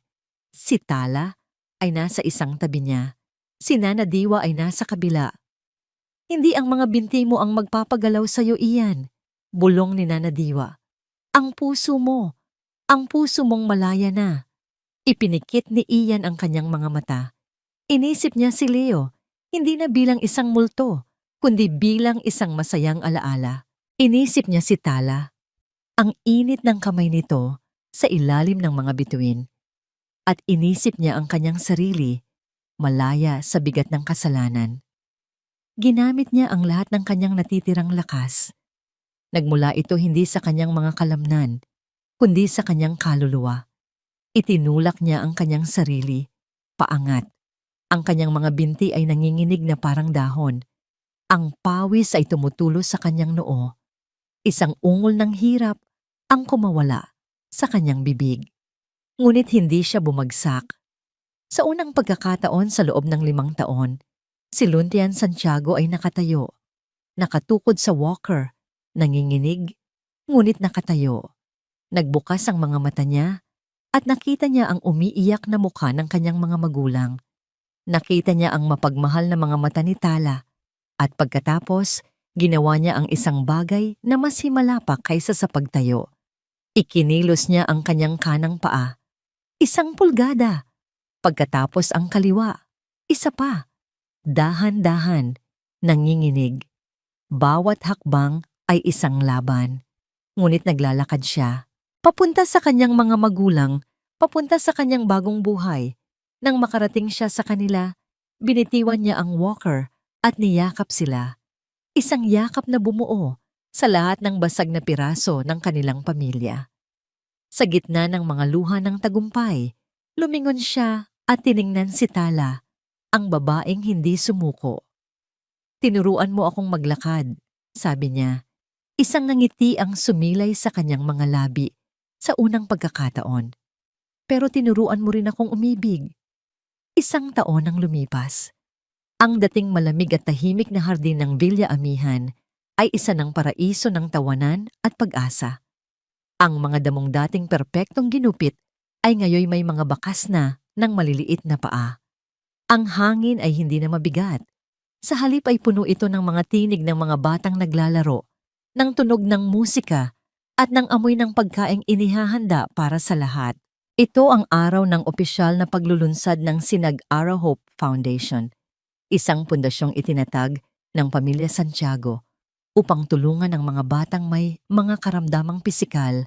Si Tala ay nasa isang tabi niya. Si Nana Diwa ay nasa kabila. "Hindi ang mga binti mo ang magpapagalaw sa'yo, Ian," bulong ni Nana Diwa. Ang puso mong malaya na." Ipinikit ni Ian ang kanyang mga mata. Inisip niya si Leo, hindi na bilang isang multo, kundi bilang isang masayang alaala. Inisip niya si Tala. Ang init ng kamay nito sa ilalim ng mga bituin. At inisip niya ang kanyang sarili, malaya sa bigat ng kasalanan. Ginamit niya ang lahat ng kanyang natitirang lakas. Nagmula ito hindi sa kanyang mga kalamnan, kundi sa kanyang kaluluwa. Itinulak niya ang kanyang sarili, paangat. Ang kanyang mga binti ay nanginginig na parang dahon. Ang pawis ay tumutulo sa kanyang noo. Isang ungol ng hirap ang kumawala sa kanyang bibig. Ngunit hindi siya bumagsak. Sa unang pagkakataon sa loob ng 5 taon, si Luntian Santiago ay nakatayo. Nakatukod sa walker, nanginginig, ngunit nakatayo. Nagbukas ang mga mata niya at nakita niya ang umiiyak na mukha ng kanyang mga magulang. Nakita niya ang mapagmahal na mga mata ni Tala at pagkatapos, ginawa niya ang isang bagay na mas himala pa kaysa sa pagtayo. Ikinilos niya ang kanyang kanang paa. 1 pulgada. Pagkatapos ang kaliwa. 1 pa. Dahan-dahan, nanginginig. Bawat hakbang ay isang laban. Ngunit naglalakad siya. Papunta sa kanyang mga magulang, papunta sa kanyang bagong buhay. Nang makarating siya sa kanila, binitiwan niya ang walker at niyakap sila. Isang yakap na bumuo sa lahat ng basag na piraso ng kanilang pamilya. Sa gitna ng mga luha ng tagumpay, lumingon siya at tiningnan si Tala, ang babaeng hindi sumuko. "Tinuruan mo akong maglakad," sabi niya. Isang ngiti ang sumilay sa kanyang mga labi sa unang pagkakataon. "Pero tinuruan mo rin akong umibig." 1 taon ang lumipas. Ang dating malamig at tahimik na hardin ng Villa Amihan ay isa ng paraiso ng tawanan at pag-asa. Ang mga damong dating perpektong ginupit ay ngayoy may mga bakas na ng maliliit na paa. Ang hangin ay hindi na mabigat. Sa halip ay puno ito ng mga tinig ng mga batang naglalaro, ng tunog ng musika, at ng amoy ng pagkaing inihahanda para sa lahat. Ito ang araw ng opisyal na paglulunsad ng Sinag-Ara Hope Foundation, isang pundasyong itinatag ng Pamilya Santiago upang tulungan ang mga batang may mga karamdamang pisikal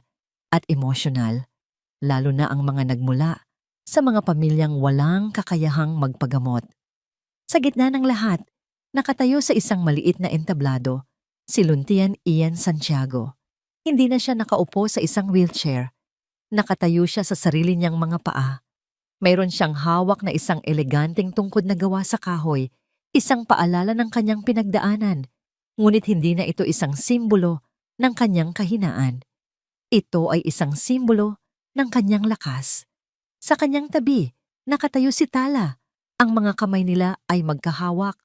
at emosyonal, lalo na ang mga nagmula sa mga pamilyang walang kakayahang magpagamot. Sa gitna ng lahat, nakatayo sa isang maliit na entablado, si Luntian Ian Santiago. Hindi na siya nakaupo sa isang wheelchair. Nakatayo siya sa sarili niyang mga paa. Mayroon siyang hawak na isang eleganteng tungkod na gawa sa kahoy, isang paalala ng kanyang pinagdaanan. Ngunit hindi na ito isang simbolo ng kanyang kahinaan. Ito ay isang simbolo ng kanyang lakas. Sa kanyang tabi, nakatayo si Tala. Ang mga kamay nila ay magkahawak.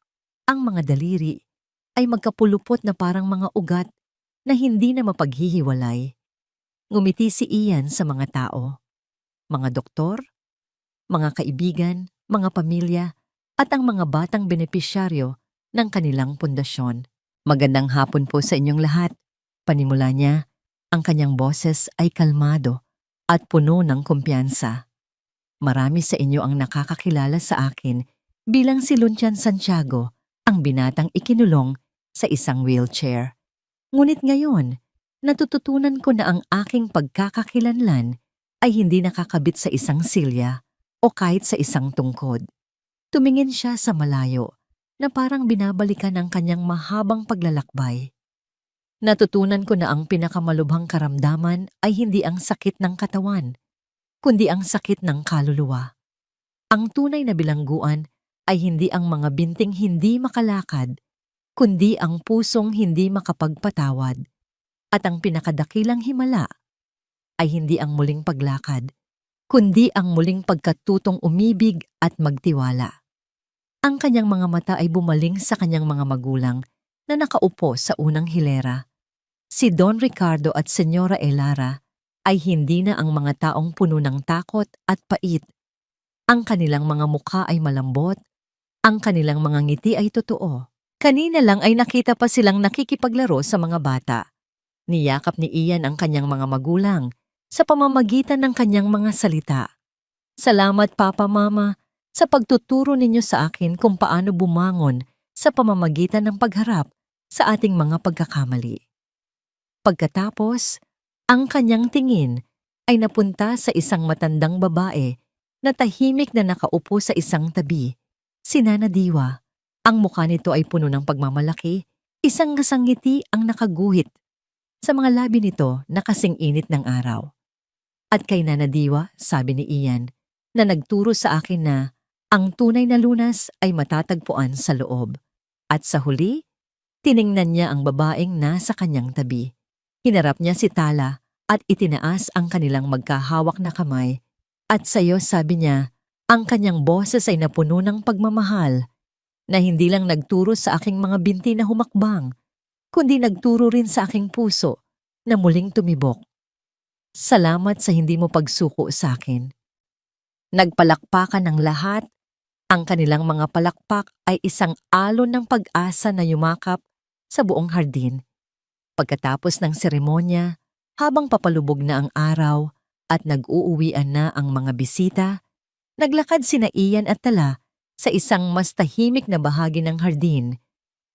Ang mga daliri ay magkapulupot na parang mga ugat na hindi na mapaghihiwalay. Ngumiti si Ian sa mga tao, mga doktor, mga kaibigan, mga pamilya, at ang mga batang benepisyaryo ng kanilang pundasyon. Magandang hapon po sa inyong lahat. Panimula niya, ang kanyang boses ay kalmado at puno ng kumpiyansa. Marami sa inyo ang nakakakilala sa akin bilang si Luntian Santiago, ang binatang ikinulong sa isang wheelchair. Ngunit ngayon, natututunan ko na ang aking pagkakakilanlan ay hindi nakakabit sa isang silya o kahit sa isang tungkod. Tumingin siya sa malayo na parang binabalikan ang kanyang mahabang paglalakbay. Natutunan ko na ang pinakamalubhang karamdaman ay hindi ang sakit ng katawan, kundi ang sakit ng kaluluwa. Ang tunay na bilangguan ay hindi ang mga binting hindi makalakad, kundi ang pusong hindi makapagpatawad. At ang pinakadakilang himala ay hindi ang muling paglakad, kundi ang muling pagkatutong umibig at magtiwala. Ang kanyang mga mata ay bumaling sa kanyang mga magulang na nakaupo sa unang hilera. Si Don Ricardo at Senyora Elara ay hindi na ang mga taong puno ng takot at pait. Ang kanilang mga mukha ay malambot, ang kanilang mga ngiti ay totoo. Kanina lang ay nakita pa silang nakikipaglaro sa mga bata. Niyakap ni Ian ang kanyang mga magulang sa pamamagitan ng kanyang mga salita. Salamat Papa Mama sa pagtuturo ninyo sa akin kung paano bumangon sa pamamagitan ng pagharap sa ating mga pagkakamali. Pagkatapos, ang kanyang tingin ay napunta sa isang matandang babae na tahimik na nakaupo sa isang tabi, si Nana Diwa. Ang mukha nito ay puno ng pagmamalaki, isang ngasang ngiti ang nakaguhit sa mga labi nito na kasing init ng araw. At kay Nana Diwa, sabi ni Ian, na nagturo sa akin na ang tunay na lunas ay matatagpuan sa loob. At sa huli, tiningnan niya ang babaeng nasa kanyang tabi. Hinarap niya si Tala at itinaas ang kanilang magkahawak na kamay. At sayo, sabi niya, ang kanyang boses ay napuno ng pagmamahal na hindi lang nagturo sa aking mga binti na humakbang, kundi nagturo rin sa aking puso na muling tumibok. Salamat sa hindi mo pagsuko sa akin. Nagpalakpakan ng lahat. Ang kanilang mga palakpak ay isang alon ng pag-asa na yumakap sa buong hardin. Pagkatapos ng seremonya, habang papalubog na ang araw at nag-uuwian na ang mga bisita, naglakad sina Ian at Tala sa isang mas tahimik na bahagi ng hardin,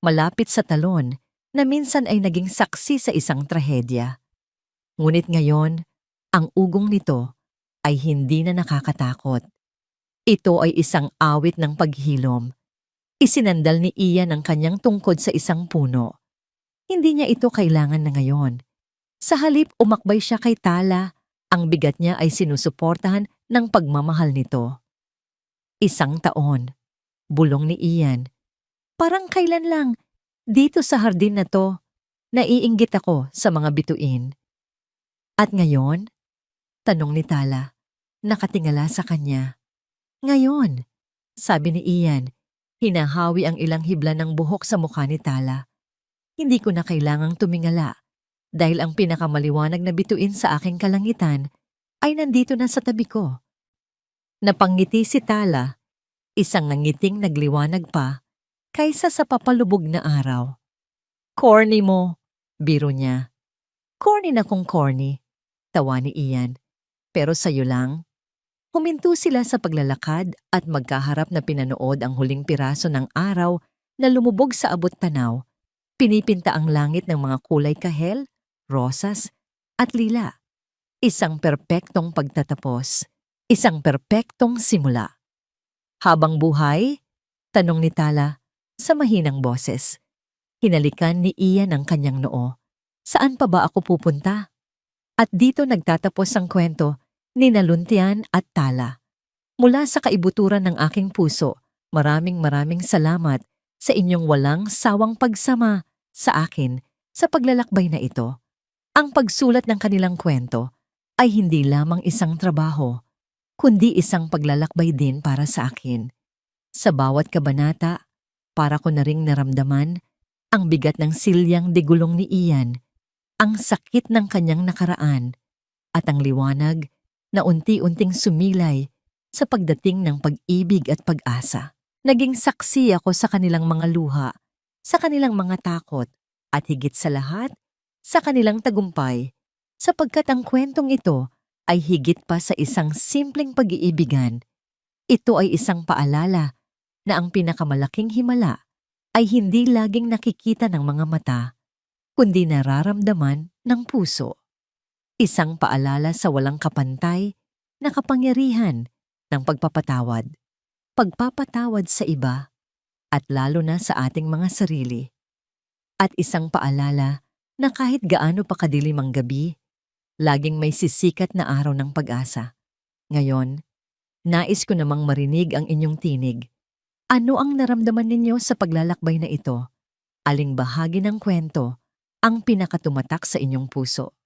malapit sa talon na minsan ay naging saksi sa isang trahedya. Ngunit ngayon, ang ugong nito ay hindi na nakakatakot. Ito ay isang awit ng paghilom. Isinandal ni Ian ang kanyang tungkod sa isang puno. Hindi niya ito kailangan na ngayon. Sa halip umakbay siya kay Tala, ang bigat niya ay sinusuportahan ng pagmamahal nito. 1 taon, bulong ni Ian. Parang kailan lang, dito sa hardin na to, naiinggit ako sa mga bituin. At ngayon? Tanong ni Tala, nakatingala sa kanya. Ngayon, sabi ni Ian, hinahawi ang ilang hibla ng buhok sa mukha ni Tala. Hindi ko na kailangang tumingala dahil ang pinakamaliwanag na bituin sa aking kalangitan ay nandito na sa tabi ko. Napangiti si Tala, isang nangiting nagliwanag pa kaysa sa papalubog na araw. Corny mo, biro niya. Corny na kung corny, tawa ni Ian. Pero sa'yo lang. Huminto sila sa paglalakad at magkaharap na pinanood ang huling piraso ng araw na lumubog sa abot tanaw. Pinipinta ang langit ng mga kulay kahel, rosas, at lila. Isang perpektong pagtatapos. Isang perpektong simula. Habang buhay? Tanong ni Tala sa mahinang boses. Hinalikan ni Ian ang kanyang noo. Saan pa ba ako pupunta? At dito nagtatapos ang kwento ni Naluntian at Tala. Mula sa kaibuturan ng aking puso, maraming salamat sa inyong walang sawang pagsama sa akin sa paglalakbay na ito. Ang pagsulat ng kanilang kwento ay hindi lamang isang trabaho, kundi isang paglalakbay din para sa akin. Sa bawat kabanata, para ko na ring naramdaman ang bigat ng silyang digulong ni Ian, ang sakit ng kanyang nakaraan, at ang liwanag na unti-unting sumilay sa pagdating ng pag-ibig at pag-asa. Naging saksi ako sa kanilang mga luha, sa kanilang mga takot, at higit sa lahat, sa kanilang tagumpay, sapagkat ang kwentong ito ay higit pa sa isang simpleng pag-iibigan. Ito ay isang paalala na ang pinakamalaking himala ay hindi laging nakikita ng mga mata, kundi nararamdaman ng puso. Isang paalala sa walang kapantay na kapangyarihan ng pagpapatawad. Pagpapatawad sa iba at lalo na sa ating mga sarili. At isang paalala na kahit gaano pa kadilim ang gabi, laging may sisikat na araw ng pag-asa. Ngayon, nais ko namang marinig ang inyong tinig. Ano ang naramdaman ninyo sa paglalakbay na ito? Aling bahagi ng kwento ang pinakatumatak sa inyong puso?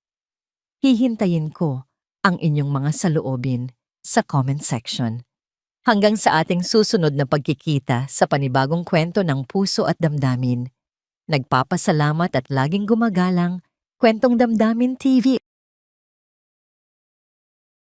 Hihintayin ko ang inyong mga saloobin sa comment section. Hanggang sa ating susunod na pagkikita sa panibagong kwento ng puso at damdamin. Nagpapasalamat at laging gumagalang, Kwentong Damdamin TV.